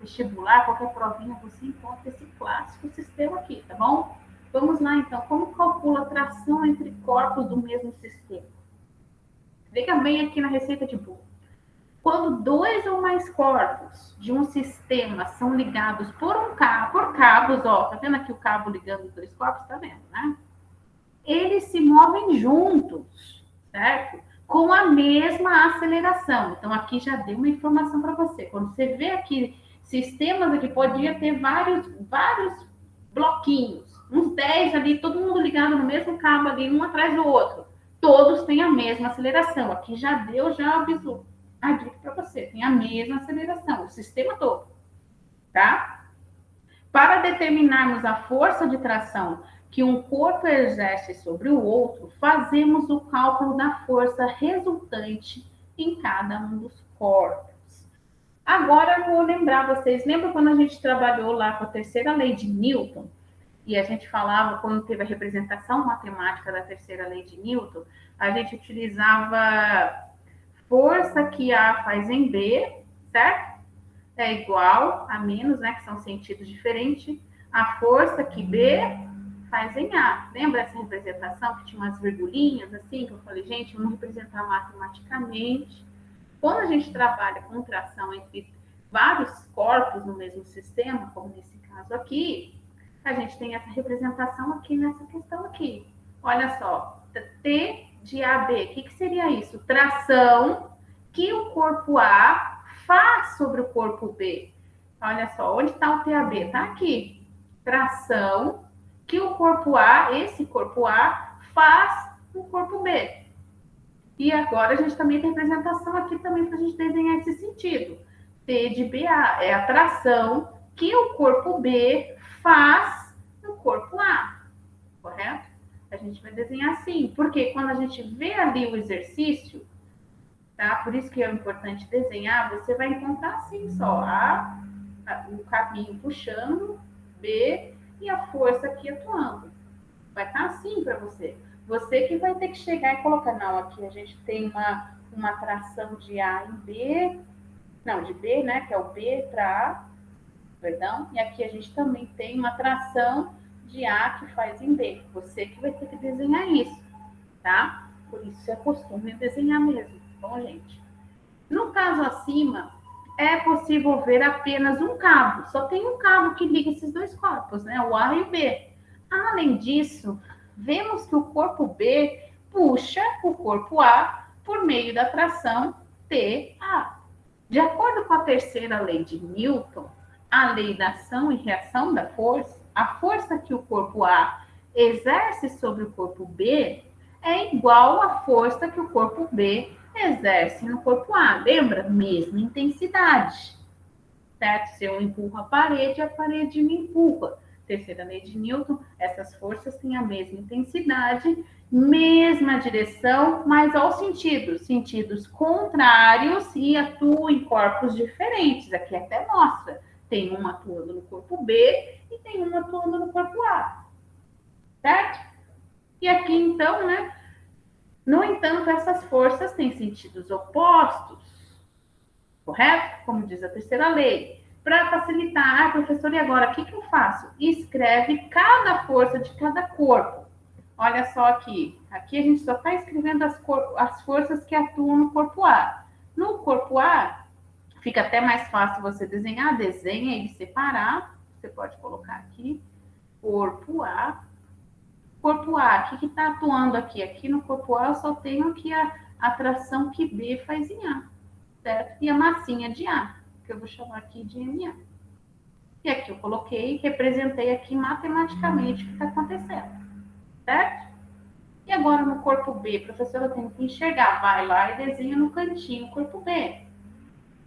vestibular, qualquer provinha, você encontra esse clássico sistema aqui, tá bom? Vamos lá, então. Como calcula a tração entre corpos do mesmo sistema? Veja bem aqui na receita de bolo. Quando dois ou mais corpos de um sistema são ligados por cabos, ó, tá vendo aqui o cabo ligando os dois corpos? Tá vendo, né? Eles se movem juntos, certo? Com a mesma aceleração. Então, aqui já dei uma informação para você. Quando você vê aqui sistemas aqui, podia ter vários bloquinhos, uns 10 ali, todo mundo ligado no mesmo cabo ali, um atrás do outro. Todos têm a mesma aceleração. Aqui já deu, já avisou a dica para você. Tem a mesma aceleração, o sistema todo, tá? Para determinarmos a força de tração que um corpo exerce sobre o outro, fazemos o cálculo da força resultante em cada um dos corpos. Agora eu vou lembrar vocês, lembra quando a gente trabalhou lá com a terceira lei de Newton? E a gente falava, quando teve a representação matemática da terceira lei de Newton, a gente utilizava força que A faz em B, certo? É igual a menos, né, que são sentidos diferentes, a força que B faz em A. Lembra essa representação que tinha umas virgulinhas assim, que eu falei, gente, vamos representar matematicamente. Quando a gente trabalha com tração entre vários corpos no mesmo sistema, como nesse caso aqui, a gente tem essa representação aqui nessa questão aqui. Olha só, T de AB, o que seria isso? Tração que o corpo A faz sobre o corpo B. Olha só, onde está o TAB? Está aqui. Tração que o corpo A, esse corpo A, faz no corpo B. E agora a gente também tem representação aqui também para a gente desenhar esse sentido. T de BA é a tração que o corpo B faz no corpo A, correto? A gente vai desenhar assim, porque quando a gente vê ali o exercício, tá? Por isso que é importante desenhar, você vai encontrar assim só, o caminho puxando, B, e a força aqui atuando. Vai estar assim para você. Você que vai ter que chegar e colocar, não, aqui a gente tem uma tração de A em B, não, de B, né, que é o B para A, perdão, e aqui a gente também tem uma tração de A que faz em B. Você que vai ter que desenhar isso, tá? Por isso é costume desenhar mesmo, bom, gente? No caso acima, é possível ver apenas um cabo. Só tem um cabo que liga esses dois corpos, né? O A e o B. Além disso, vemos que o corpo B puxa o corpo A por meio da tração TA. De acordo com a terceira lei de Newton, a lei da ação e reação da força, a força que o corpo A exerce sobre o corpo B é igual à força que o corpo B exerce no corpo A. Lembra? Mesma intensidade. Certo? Se eu empurro a parede me empurra. Terceira lei de Newton, essas forças têm a mesma intensidade, mesma direção, mas aos sentidos contrários e atuam em corpos diferentes. Aqui até mostra. Tem uma atuando no corpo B e tem uma atuando no corpo A. Certo? E aqui, então, né? No entanto, essas forças têm sentidos opostos, correto? Como diz a terceira lei. Para facilitar, professor, e agora o que eu faço? Escreve cada força de cada corpo. Olha só aqui. Aqui a gente só está escrevendo as forças que atuam no corpo A. No corpo A, fica até mais fácil você desenhar. Desenha ele separado. Você pode colocar aqui. Corpo A. Corpo A, o que está atuando aqui? Aqui no corpo A eu só tenho aqui a tração que B faz em A, certo? E a massinha de A, que eu vou chamar aqui de MA. E aqui eu coloquei, representei aqui matematicamente o que está acontecendo, certo? E agora no corpo B, professora, eu tenho que enxergar. Vai lá e desenha no cantinho o corpo B.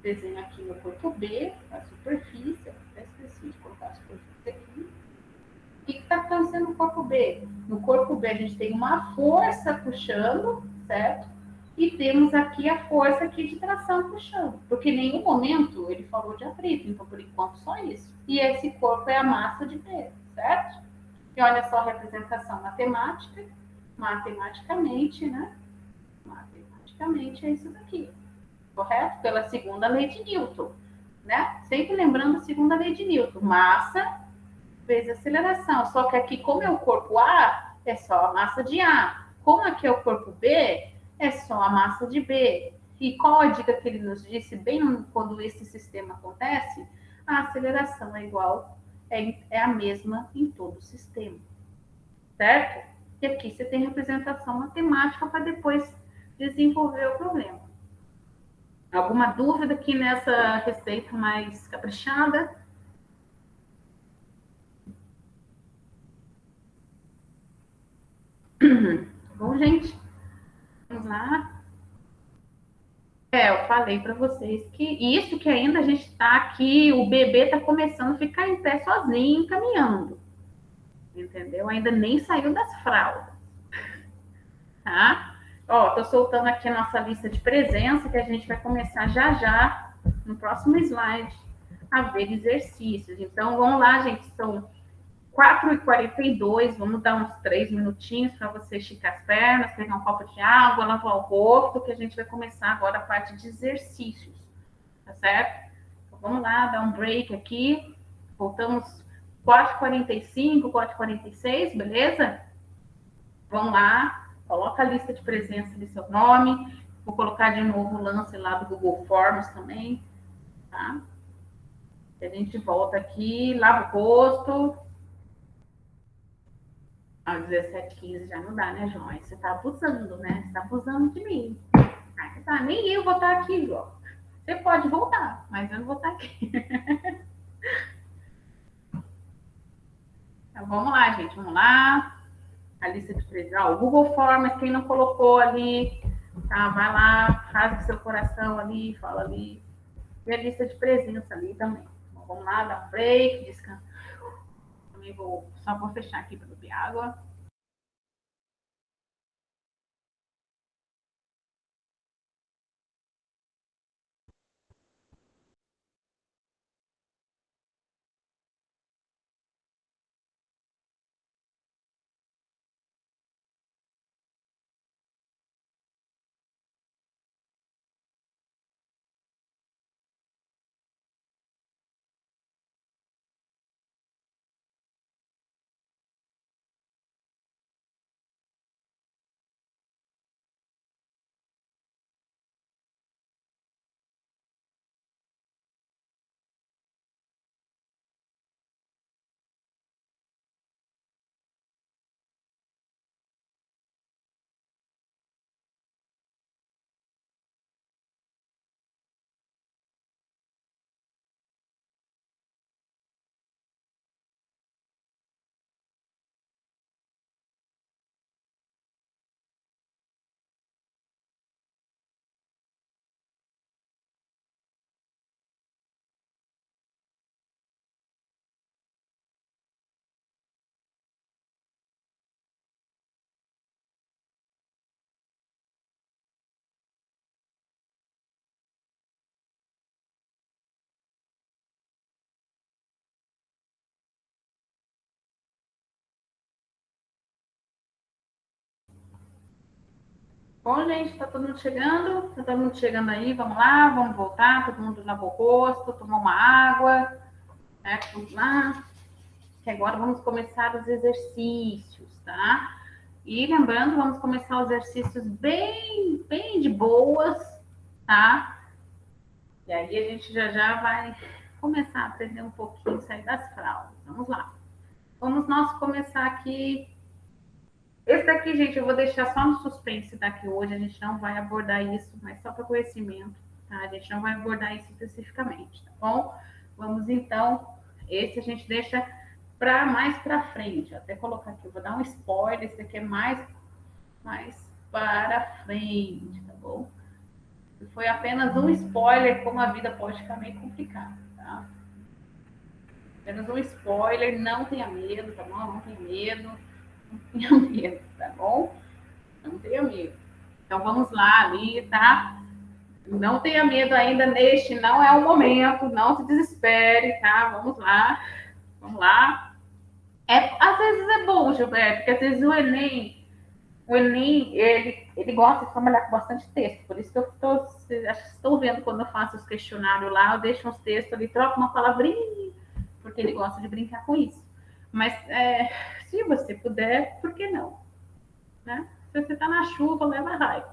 Desenho aqui no corpo B, a superfície, eu até esqueci de colocar a superfície aqui. O que está acontecendo no corpo B? No corpo B a gente tem uma força puxando, certo? E temos aqui a força aqui de tração puxando. Porque em nenhum momento ele falou de atrito, então por enquanto só isso. E esse corpo é a massa de B, certo? E olha só a representação matemática. Matematicamente, né? Matematicamente é isso daqui. Correto? Pela segunda lei de Newton, né? Sempre lembrando a segunda lei de Newton. Massa vezes aceleração. Só que aqui, como é o corpo A, é só a massa de A. Como aqui é o corpo B, é só a massa de B. E qual a dica que ele nos disse bem quando esse sistema acontece? A aceleração é igual, é a mesma em todo o sistema. Certo? E aqui você tem representação matemática para depois desenvolver o problema. Alguma dúvida aqui nessa receita mais caprichada? Bom, gente, vamos lá. Eu falei para vocês que isso que ainda a gente está aqui, o bebê está começando a ficar em pé sozinho, caminhando. Entendeu? Ainda nem saiu das fraldas. Tá? Ó, tô soltando aqui a nossa lista de presença, que a gente vai começar já já no próximo slide, a ver exercícios. Então, vamos lá, gente, são 4h42, vamos dar uns 3 minutinhos para você esticar as pernas, pegar um copo de água, lavar o rosto, que a gente vai começar agora a parte de exercícios, tá certo? Então, vamos lá, dar um break aqui, voltamos 4h45, 4h46, beleza? Vamos lá, coloca a lista de presença de seu nome, vou colocar de novo o lance lá do Google Forms também, tá? A gente volta aqui, lava o rosto. Às 17h15 já não dá, né, João? Aí você tá abusando, né? Você tá abusando de mim. Aí tá, nem eu vou estar aqui, João. Você pode voltar, mas eu não vou estar aqui. Então, vamos lá, gente, vamos lá. A lista de presença, o Google Forms, quem não colocou ali, tá? Vai lá, rasga seu coração ali, fala ali. E a lista de presença ali também. Então, vamos lá, dá um break, descansa. Também só vou fechar aqui para beber água. Bom, gente, tá todo mundo chegando? Tá todo mundo chegando aí? Vamos lá, vamos voltar. Todo mundo lavou o rosto, tomou uma água. Né? Vamos lá. Que agora vamos começar os exercícios, tá? E lembrando, vamos começar os exercícios bem de boas, tá? E aí a gente já vai começar a aprender um pouquinho, sair das fraldas. Vamos lá. Vamos nós começar aqui. Esse daqui, gente, eu vou deixar só no suspense daqui hoje. A gente não vai abordar isso, mas só para conhecimento, tá? A gente não vai abordar isso especificamente, tá bom? Vamos então. Esse a gente deixa para mais para frente. Até colocar aqui, eu vou dar um spoiler. Esse daqui é mais para frente, tá bom? Foi apenas um spoiler, como a vida pode ficar meio complicada, tá? Apenas um spoiler. Não tenha medo, tá bom? Não tenha medo. Não tenha medo, tá bom? Não tenha medo. Então, vamos lá ali, tá? Não tenha medo ainda, neste não é o momento, não se desespere, tá? Vamos lá. Vamos lá. Às vezes é bom, Gilberto, porque às vezes o Enem, ele gosta de trabalhar com bastante texto, por isso que estou vendo quando eu faço os questionários lá, eu deixo uns textos ali, troco uma palavrinha, porque ele gosta de brincar com isso. Mas se você puder, por que não? Né? Se você está na chuva, leva raio.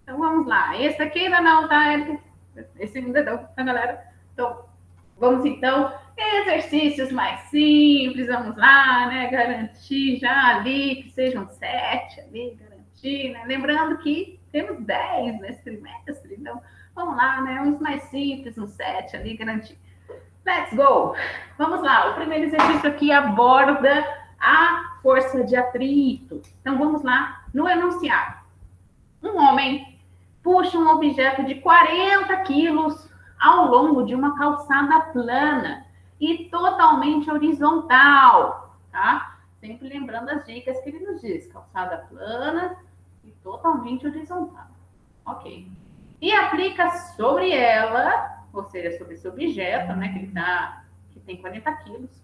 Então vamos lá. Esse aqui ainda não, tá? Esse ainda não, tá, galera? Então, vamos então. Exercícios mais simples, vamos lá, né? Garantir já ali que sejam 7 ali, garantir, né? Lembrando que temos 10 nesse trimestre, então vamos lá, né? Uns mais simples, uns 7 ali, garantir. Let's go! Vamos lá, o primeiro exercício aqui aborda a força de atrito. Então vamos lá, no enunciado. Um homem puxa um objeto de 40 quilos ao longo de uma calçada plana e totalmente horizontal, tá? Sempre lembrando as dicas que ele nos diz. Calçada plana e totalmente horizontal. Ok. E aplica sobre ela ou seja, sobre esse objeto, né, que tem 40 quilos.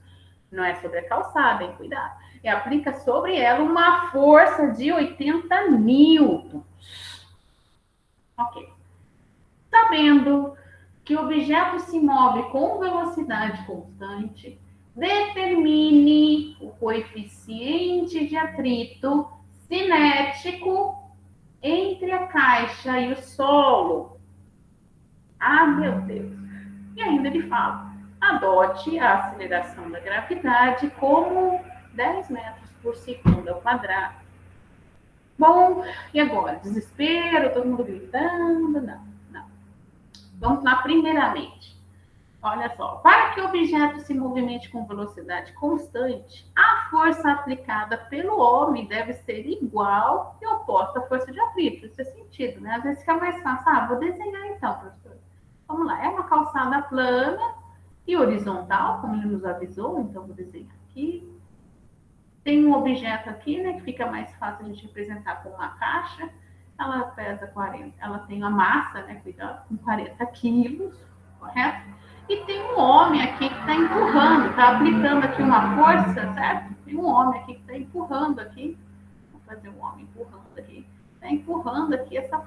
Não é sobre a calçada, hein? Cuidado. E aplica sobre ela uma força de 80 newtons. Ok. Sabendo que o objeto se move com velocidade constante, determine o coeficiente de atrito cinético entre a caixa e o solo. Ah, meu Deus. E ainda ele fala, adote a aceleração da gravidade como 10 metros por segundo ao quadrado. Bom, e agora? Desespero, todo mundo gritando? Não. Vamos lá, primeiramente. Olha só, para que o objeto se movimente com velocidade constante, a força aplicada pelo homem deve ser igual e oposta à força de atrito. Isso é sentido, né? Às vezes fica mais fácil. Ah, vou desenhar então, professor. Vamos lá, é uma calçada plana e horizontal, como ele nos avisou, então vou desenhar aqui. Tem um objeto aqui, né, que fica mais fácil a gente representar com uma caixa. Ela pesa 40, ela tem uma massa, né, cuidado, com 40 quilos, correto? E tem um homem aqui que está empurrando, está aplicando aqui uma força, certo? Tem um homem aqui que está empurrando aqui. Vou fazer um homem empurrando aqui. Está empurrando aqui essa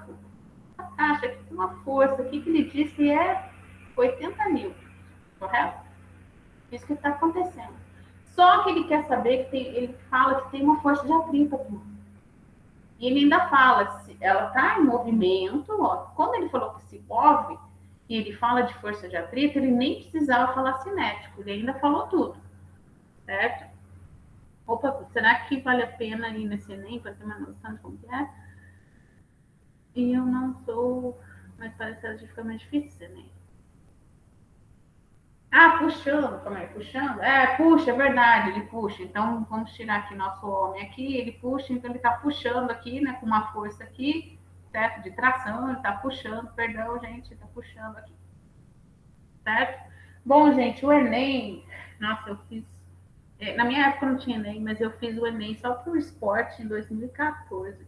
caixa aqui, tem uma força aqui que ele disse é 80 newtons, correto? Isso que está acontecendo. Só que ele quer saber que ele fala que tem uma força de atrito aqui. E ele ainda fala, se ela está em movimento, ó, quando ele falou que se move, e ele fala de força de atrito, ele nem precisava falar cinético, ele ainda falou tudo, certo? Opa, será que vale a pena ir nesse Enem para ter uma noção de como que é? E eu não sou, mas parece que fica mais difícil, né? Ah, puxando, como é? Puxando? É, puxa, é verdade, ele puxa. Então, vamos tirar aqui nosso homem aqui, ele puxa, então ele está puxando aqui, né, com uma força aqui, certo? De tração, ele está puxando, perdão, gente, está puxando aqui. Certo? Bom, gente, o Enem, nossa, eu fiz, na minha época não tinha Enem, mas eu fiz o Enem só para o esporte em 2014.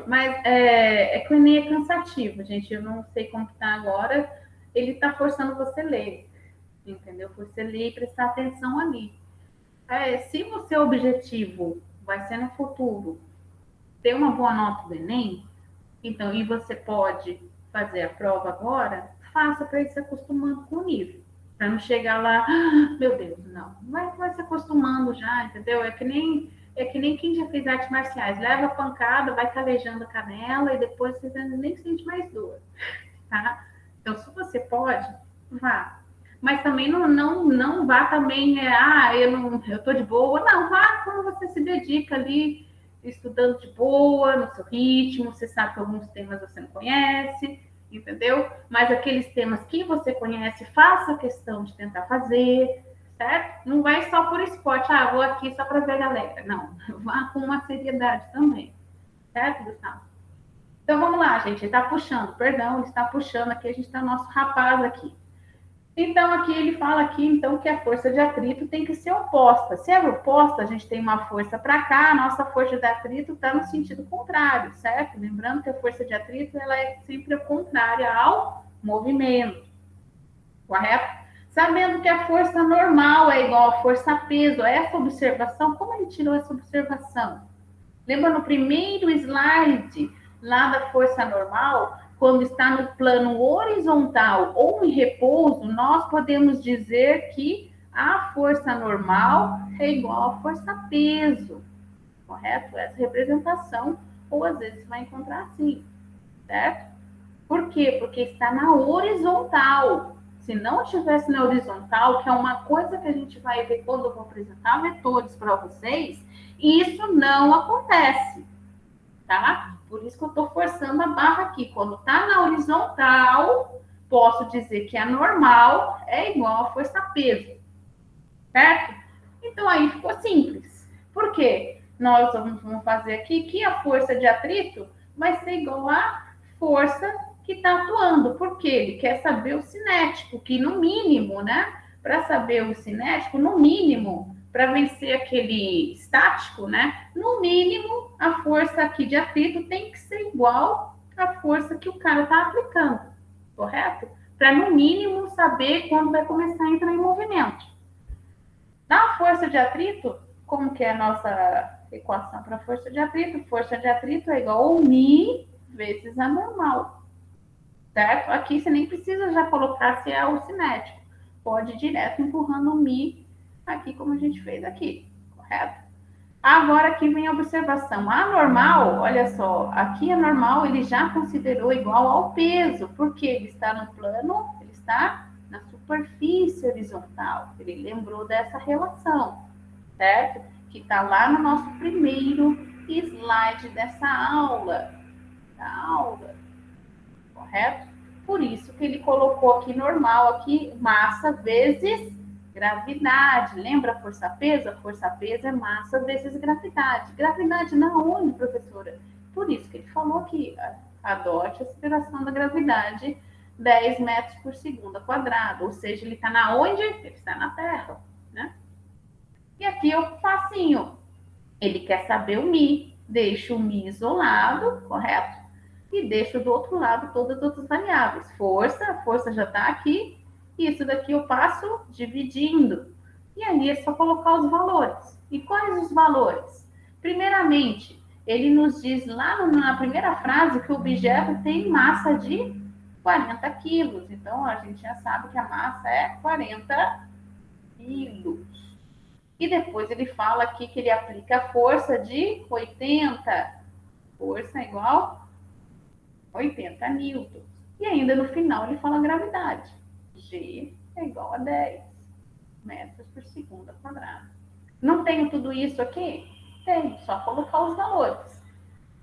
Mas é que o Enem é cansativo, gente, eu não sei como está agora, ele está forçando você a ler. Entendeu? Você ler e prestar atenção ali. Se o seu objetivo vai ser no futuro ter uma boa nota do Enem, então, e você pode fazer a prova agora, faça para ir se acostumando com o nível. Para não chegar lá, meu Deus, não. Vai se acostumando já, entendeu? É que nem quem já fez artes marciais. Leva a pancada, vai calejando a canela e depois você nem sente mais dor. Tá? Então, se você pode, vá. Mas também não vá também, eu tô de boa. Não, vá quando você se dedica ali, estudando de boa, no seu ritmo, você sabe que alguns temas você não conhece, entendeu? Mas aqueles temas que você conhece, faça questão de tentar fazer, certo? Não vai só por esporte, vou aqui só para ver a galera. Não, vá com uma seriedade também, certo, Gustavo? Então vamos lá, gente, ele está puxando, perdão, ele está puxando aqui, a gente está nosso rapaz aqui. Então, aqui ele fala aqui, então, que a força de atrito tem que ser oposta. Se é oposta, a gente tem uma força para cá, a nossa força de atrito está no sentido contrário, certo? Lembrando que a força de atrito, ela é sempre contrária ao movimento, correto? Sabendo que a força normal é igual à força peso, essa observação, como ele tirou essa observação? Lembra no primeiro slide, lá da força normal, quando está no plano horizontal ou em repouso, nós podemos dizer que a força normal é igual à força peso, correto? Essa representação, ou às vezes vai encontrar assim, certo? Por quê? Porque está na horizontal. Se não estivesse na horizontal, que é uma coisa que a gente vai ver quando eu vou apresentar vetores para vocês, isso não acontece, tá? Por isso que eu estou forçando a barra aqui. Quando está na horizontal, posso dizer que a normal é igual a força-peso, certo? Então, aí ficou simples. Por quê? Nós vamos fazer aqui que a força de atrito vai ser igual à força que está atuando. Por quê? Ele quer saber o cinético, que no mínimo, né? Para saber o cinético, no mínimo, para vencer aquele estático, né? No mínimo, a força aqui de atrito tem que ser igual à força que o cara está aplicando, correto? para no mínimo saber quando vai começar a entrar em movimento. Na força de atrito, como que é a nossa equação para força de atrito? Força de atrito é igual ao μ vezes a normal, certo? Aqui você nem precisa já colocar se é o cinético. Pode ir direto empurrando o μ aqui, como a gente fez aqui, correto? Agora aqui vem a observação. A normal, olha só, aqui a normal ele já considerou igual ao peso, porque ele está no plano, ele está na superfície horizontal. Ele lembrou dessa relação, certo? Que está lá no nosso primeiro slide dessa aula, correto? Por isso que ele colocou aqui normal, aqui massa vezes gravidade. Lembra a força-peso? A força-peso é massa vezes gravidade. Gravidade na onde, professora? Por isso que ele falou aqui, adote a aceleração da gravidade 10 metros por segundo quadrado. Ou seja, ele está na onde? Ele está na Terra, né? E aqui é o facinho. Ele quer saber o μ. Deixa o μ isolado, correto? E deixo do outro lado todas as outras variáveis. Força, a força já está aqui. Isso daqui eu passo dividindo. E ali é só colocar os valores. E quais os valores? Primeiramente, ele nos diz lá na primeira frase que o objeto tem massa de 40 quilos. Então, a gente já sabe que a massa é 40 quilos. E depois ele fala aqui que ele aplica a força de 80. Força igual 80 newtons. E ainda no final ele fala a gravidade. G é igual a 10 metros por segundo quadrado. Não tenho tudo isso aqui? Tenho, só colocar os valores.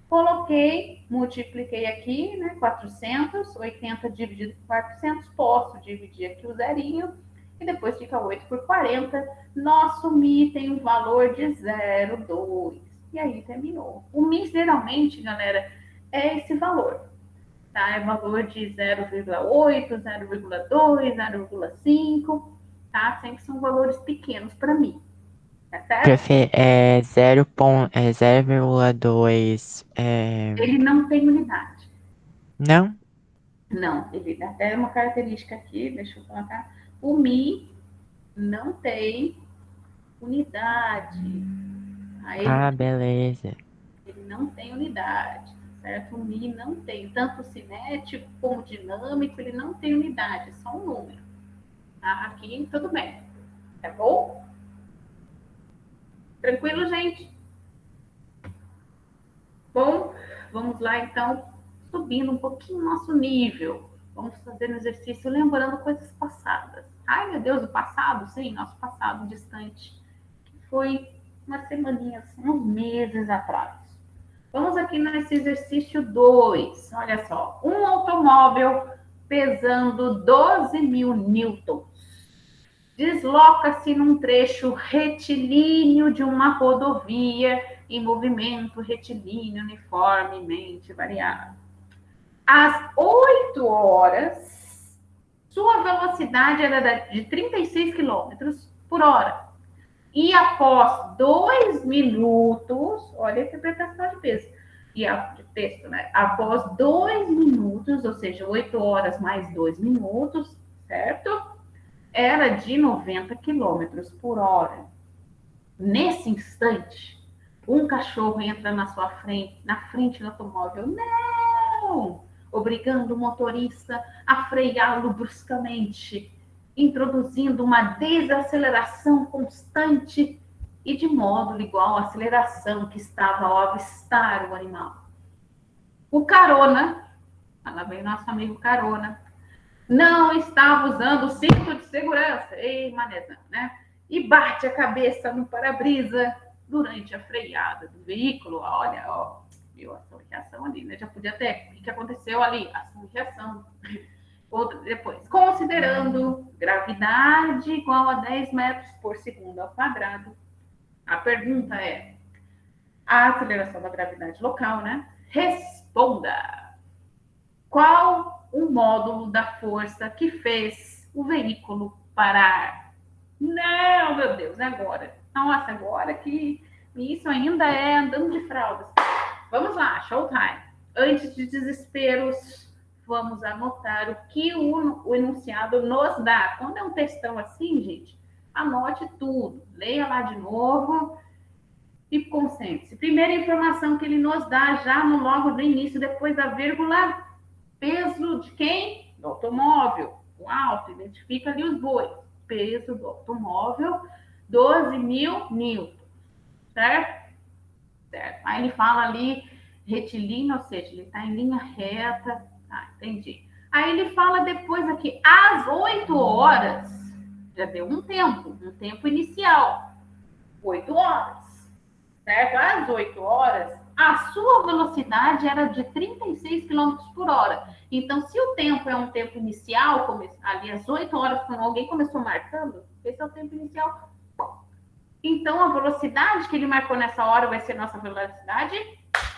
Coloquei, multipliquei aqui, né, 400, 80 dividido por 400, posso dividir aqui o zerinho, e depois fica 8 por 40. Nosso μ tem um valor de 0,2. E aí terminou. O μ, geralmente, galera, é esse valor. Tá? É valor de 0,8, 0,2, 0,5, tá? Sempre são valores pequenos para mim, tá certo? Profe, é 0,2. Ele não tem unidade. Não? Não, ele até uma característica aqui, deixa eu colocar. O μ não tem unidade. Aí Beleza. ele não tem unidade, certo? O μ não tem, tanto cinético como dinâmico, ele não tem unidade, é só um número. Tá? Aqui tudo bem, tá bom? Tranquilo, gente? Bom, vamos lá então, subindo um pouquinho o nosso nível. Vamos fazer um exercício lembrando coisas passadas. Ai, meu Deus, o passado? Sim, nosso passado distante. Que foi umas semaninhas, uns meses atrás. Vamos aqui nesse exercício 2. Olha só, um automóvel pesando 12.000 newtons desloca-se num trecho retilíneo de uma rodovia em movimento retilíneo uniformemente variável. Às 8 horas, sua velocidade era de 36 km por hora. E após 2 minutos, olha a interpretação de peso, de texto, né? Após 2 minutos, ou seja, 8 horas mais 2 minutos, certo? Era de 90 km por hora. Nesse instante, um cachorro entra na sua frente, na frente do automóvel. Não! Obrigando o motorista a freá-lo bruscamente, introduzindo uma desaceleração constante e de módulo igual à aceleração que estava ao avistar o animal. O carona, lá vem nosso amigo carona, não estava usando o cinto de segurança, ei, manezão, né? E bate a cabeça no para-brisa durante a freada do veículo. Olha, ó, viu a sua reação ali, né? Já podia ter, o que aconteceu ali? A sua reação. Outra, depois, considerando gravidade igual a 10 metros por segundo ao quadrado, a pergunta é, a aceleração da gravidade local, né? Responda. Qual o módulo da força que fez o veículo parar? Não, meu Deus, agora. Nossa, agora que isso ainda é andando de fraldas. Vamos lá, showtime. Antes de desesperos, vamos anotar o que o enunciado nos dá. Quando é um textão assim, gente, anote tudo. Leia lá de novo e concentre-se. Primeira informação que ele nos dá já no logo do início, depois da vírgula, peso de quem? Do automóvel. O alto, identifica ali os bois. Peso do automóvel, 12.000 newtons, certo? Certo. Aí ele fala ali retilíneo, ou seja, ele está em linha reta. Ah, entendi. Aí ele fala depois aqui, às 8 horas, já deu um tempo inicial. 8 horas, certo? Às 8 horas, a sua velocidade era de 36 quilômetros por hora. Então, se o tempo é um tempo inicial, ali às 8 horas, quando alguém começou marcando, esse é o tempo inicial. Então, a velocidade que ele marcou nessa hora vai ser nossa velocidade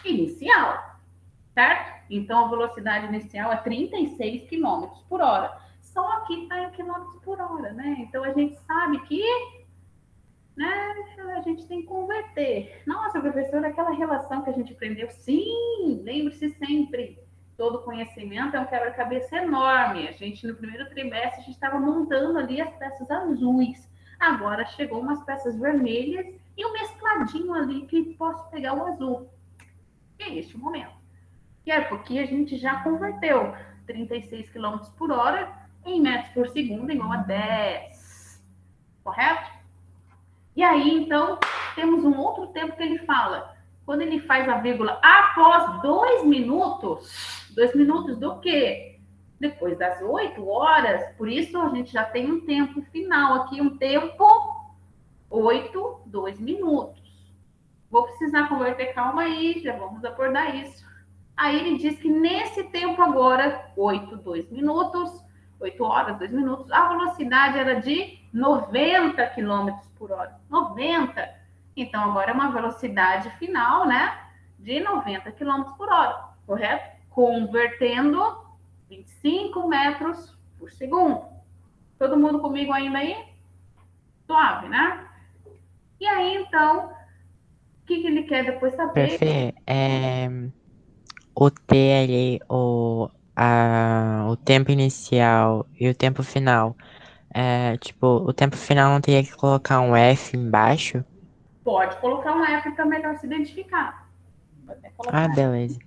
inicial, certo? Então, a velocidade inicial é 36 quilômetros por hora. Só que está em quilômetros por hora, né? Então, a gente sabe que, né, a gente tem que converter. Nossa, professora, aquela relação que a gente aprendeu, sim, lembre-se sempre, todo conhecimento é um quebra-cabeça enorme. A gente, no primeiro trimestre, a gente estava montando ali as peças azuis. Agora chegou umas peças vermelhas e um mescladinho ali que posso pegar o azul. E é este o momento. Que é porque a gente já converteu 36 km por hora em metros por segundo igual a 10. Correto? E aí, então, temos um outro tempo que ele fala. Quando ele faz a vírgula após 2 minutos. 2 minutos do quê? Depois das 8 horas. Por isso, a gente já tem um tempo final aqui, um tempo 8, 2 minutos. Vou precisar converter, calma aí, já vamos abordar isso. Aí ele diz que nesse tempo agora, 8, 2 minutos, 8 horas, 2 minutos, a velocidade era de 90 km por hora. 90. Então, agora é uma velocidade final, né? De 90 km por hora, correto? Convertendo 25 metros por segundo. Todo mundo comigo ainda aí? Suave, né? E aí, então, o que ele quer depois saber? Perfê, o T ali, o tempo inicial e o tempo final. Tipo, o tempo final não teria que colocar um F embaixo? Pode colocar um F para melhor se identificar. Pode até colocar Ah, F, beleza.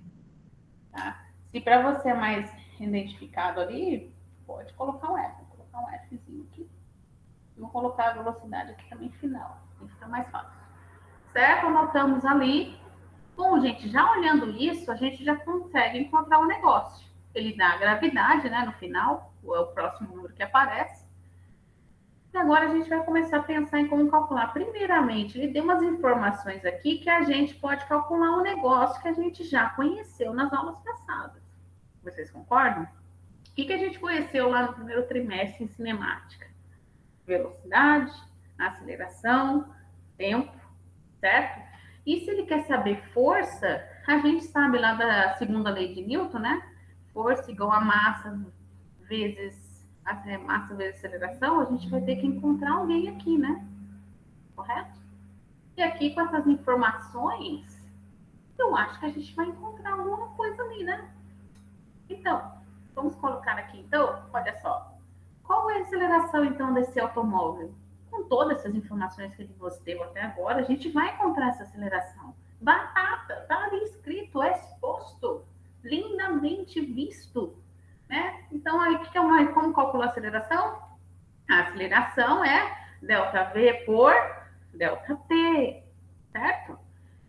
tá? Se para você é mais identificado ali, pode colocar um F. Vou colocar um Fzinho aqui. Vou colocar a velocidade aqui também final. Fica mais fácil. Certo? Anotamos ali. Bom, gente, já olhando isso, a gente já consegue encontrar um negócio. Ele dá a gravidade, né, no final, é o próximo número que aparece. E agora a gente vai começar a pensar em como calcular. Primeiramente, ele deu umas informações aqui que a gente pode calcular um negócio que a gente já conheceu nas aulas passadas. Vocês concordam? O que a gente conheceu lá no primeiro trimestre em cinemática? Velocidade, aceleração, tempo, certo? E se ele quer saber força, a gente sabe lá da segunda lei de Newton, né? Força igual a massa vezes aceleração, a gente vai ter que encontrar alguém aqui, né? Correto? E aqui com essas informações, eu acho que a gente vai encontrar alguma coisa ali, né? Então, vamos colocar aqui, então, olha só. Qual é a aceleração, então, desse automóvel? Com todas essas informações que ele nos deu até agora, a gente vai encontrar essa aceleração. Batata, tá ali escrito, é exposto, lindamente visto, né? Então, aí, como calcular a aceleração? A aceleração é ΔV por ΔT, certo?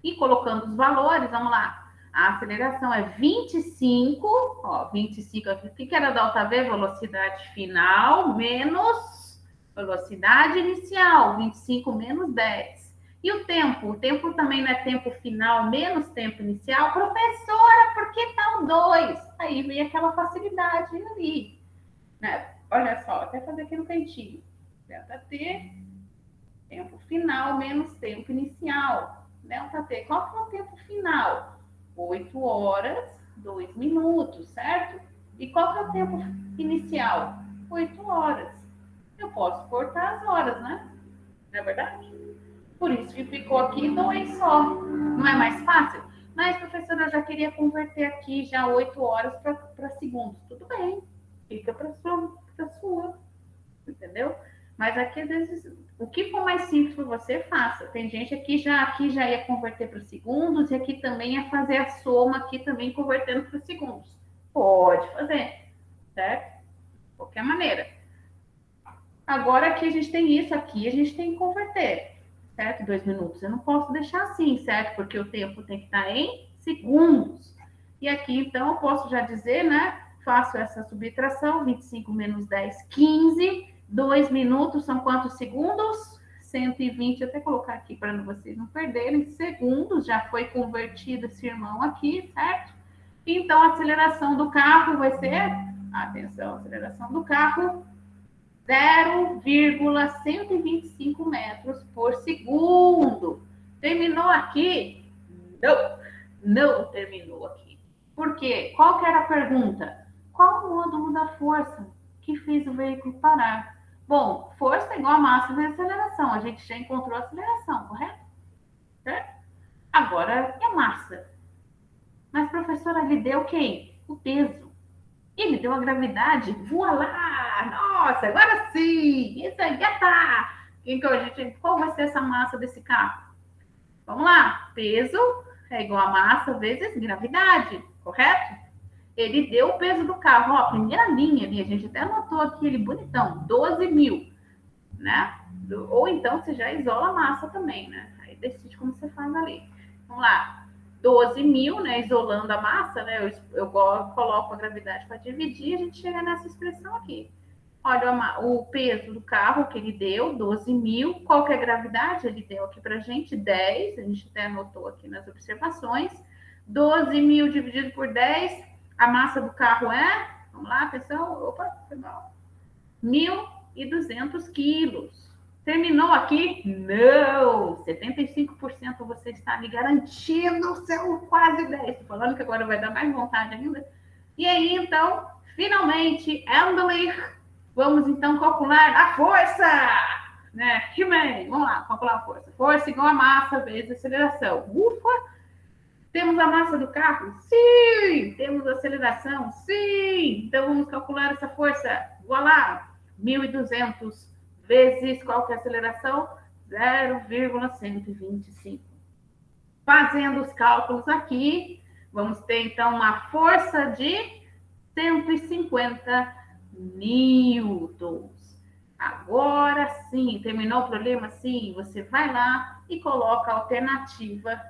E colocando os valores, vamos lá. A aceleração é 25, ó, 25 aqui. O que era ΔV? Velocidade final menos velocidade inicial, 25 menos 10. E o tempo? O tempo também não é tempo final menos tempo inicial? Professora, por que tal 2? Aí vem aquela facilidade ali, né? Olha só, até fazer aqui no cantinho. ΔT, tempo final menos tempo inicial. ΔT, qual que é o tempo final? 8 horas, 2 minutos, certo? E qual que é o tempo inicial? 8 horas. Eu posso cortar as horas, né? Não é verdade? Por isso que ficou aqui 2 só. Não é mais fácil? Mas, professora, eu já queria converter aqui já 8 horas para segundos. Tudo bem, fica para sua, entendeu? Mas aqui, às vezes, o que for mais simples para você, faça. Tem gente aqui já ia converter para segundos e aqui também ia fazer a soma aqui também convertendo para segundos. Pode fazer, certo? De qualquer maneira. Agora aqui a gente tem isso aqui, a gente tem que converter, certo? 2 minutos. Eu não posso deixar assim, certo? Porque o tempo tem que estar em segundos. E aqui, então, eu posso já dizer, né? Faço essa subtração, 25 menos 10, 15. 2 minutos são quantos segundos? 120, até colocar aqui para vocês não perderem. Segundos, já foi convertido esse irmão aqui, certo? Então, a aceleração do carro vai ser, atenção, a aceleração do carro, 0,125 metros por segundo. Terminou aqui? Não terminou aqui. Por quê? Qual que era a pergunta? Qual o módulo da força que fez o veículo parar? Bom, força é igual a massa vezes aceleração. A gente já encontrou a aceleração, correto? Certo? Agora, e a massa? Mas, professora, ele deu quem? O peso. Ele deu a gravidade. Voa lá! Nossa, agora sim! Isso aí, tá! Qual vai ser essa massa desse carro? Vamos lá. Peso é igual a massa vezes gravidade, correto? Ele deu o peso do carro. Ó, primeira linha ali, a gente até anotou aqui ele bonitão, 12 mil, né? Ou então você já isola a massa também, né? Aí decide como você faz ali. Vamos lá. 12 mil, né? Isolando a massa, né? Eu coloco a gravidade para dividir, a gente chega nessa expressão aqui. Olha o peso do carro que ele deu, 12 mil. Qual que é a gravidade? Ele deu aqui para a gente 10, a gente até anotou aqui nas observações. 12 mil dividido por 10, a massa do carro é, vamos lá, atenção, opa, foi mal, 1.200 quilos. Terminou aqui? Não! 75% você está me garantindo o seu quase 10. Estou falando que agora vai dar mais vontade ainda. E aí, então, finalmente, Emily, vamos então calcular a força! Né? Vamos lá, calcular a força. Força igual a massa vezes aceleração. Ufa! Temos a massa do carro? Sim! Temos a aceleração? Sim! Então, vamos calcular essa força. Vou lá, 1.200 vezes qual que é a aceleração? 0,125. Fazendo os cálculos aqui, vamos ter, então, uma força de 150 newtons. Agora sim, terminou o problema? Sim, você vai lá e coloca a alternativa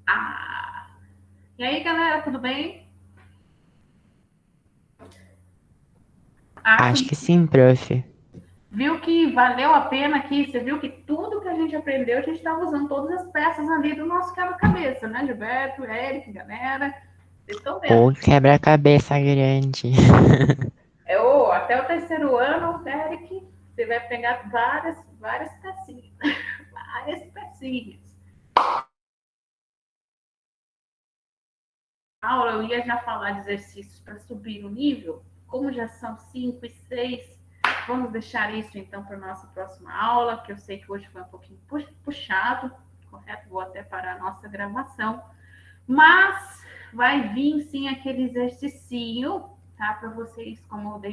A. E aí, galera, tudo bem? Acho que sim, prof. Viu que valeu a pena aqui? Você viu que tudo que a gente aprendeu, a gente estava usando todas as peças ali do nosso quebra-cabeça, né, Gilberto, Eric, galera? Vocês estão vendo? Ou quebra-cabeça grande. Até o terceiro ano, Eric, você vai pegar várias pecinhas. Várias pecinhas. Aula, eu ia já falar de exercícios para subir o nível. Como já são 5 e 6, vamos deixar isso então para a nossa próxima aula, que eu sei que hoje foi um pouquinho puxado, correto? Vou até parar a nossa gravação. Mas vai vir sim aquele exercício, tá? Para vocês, como eu dei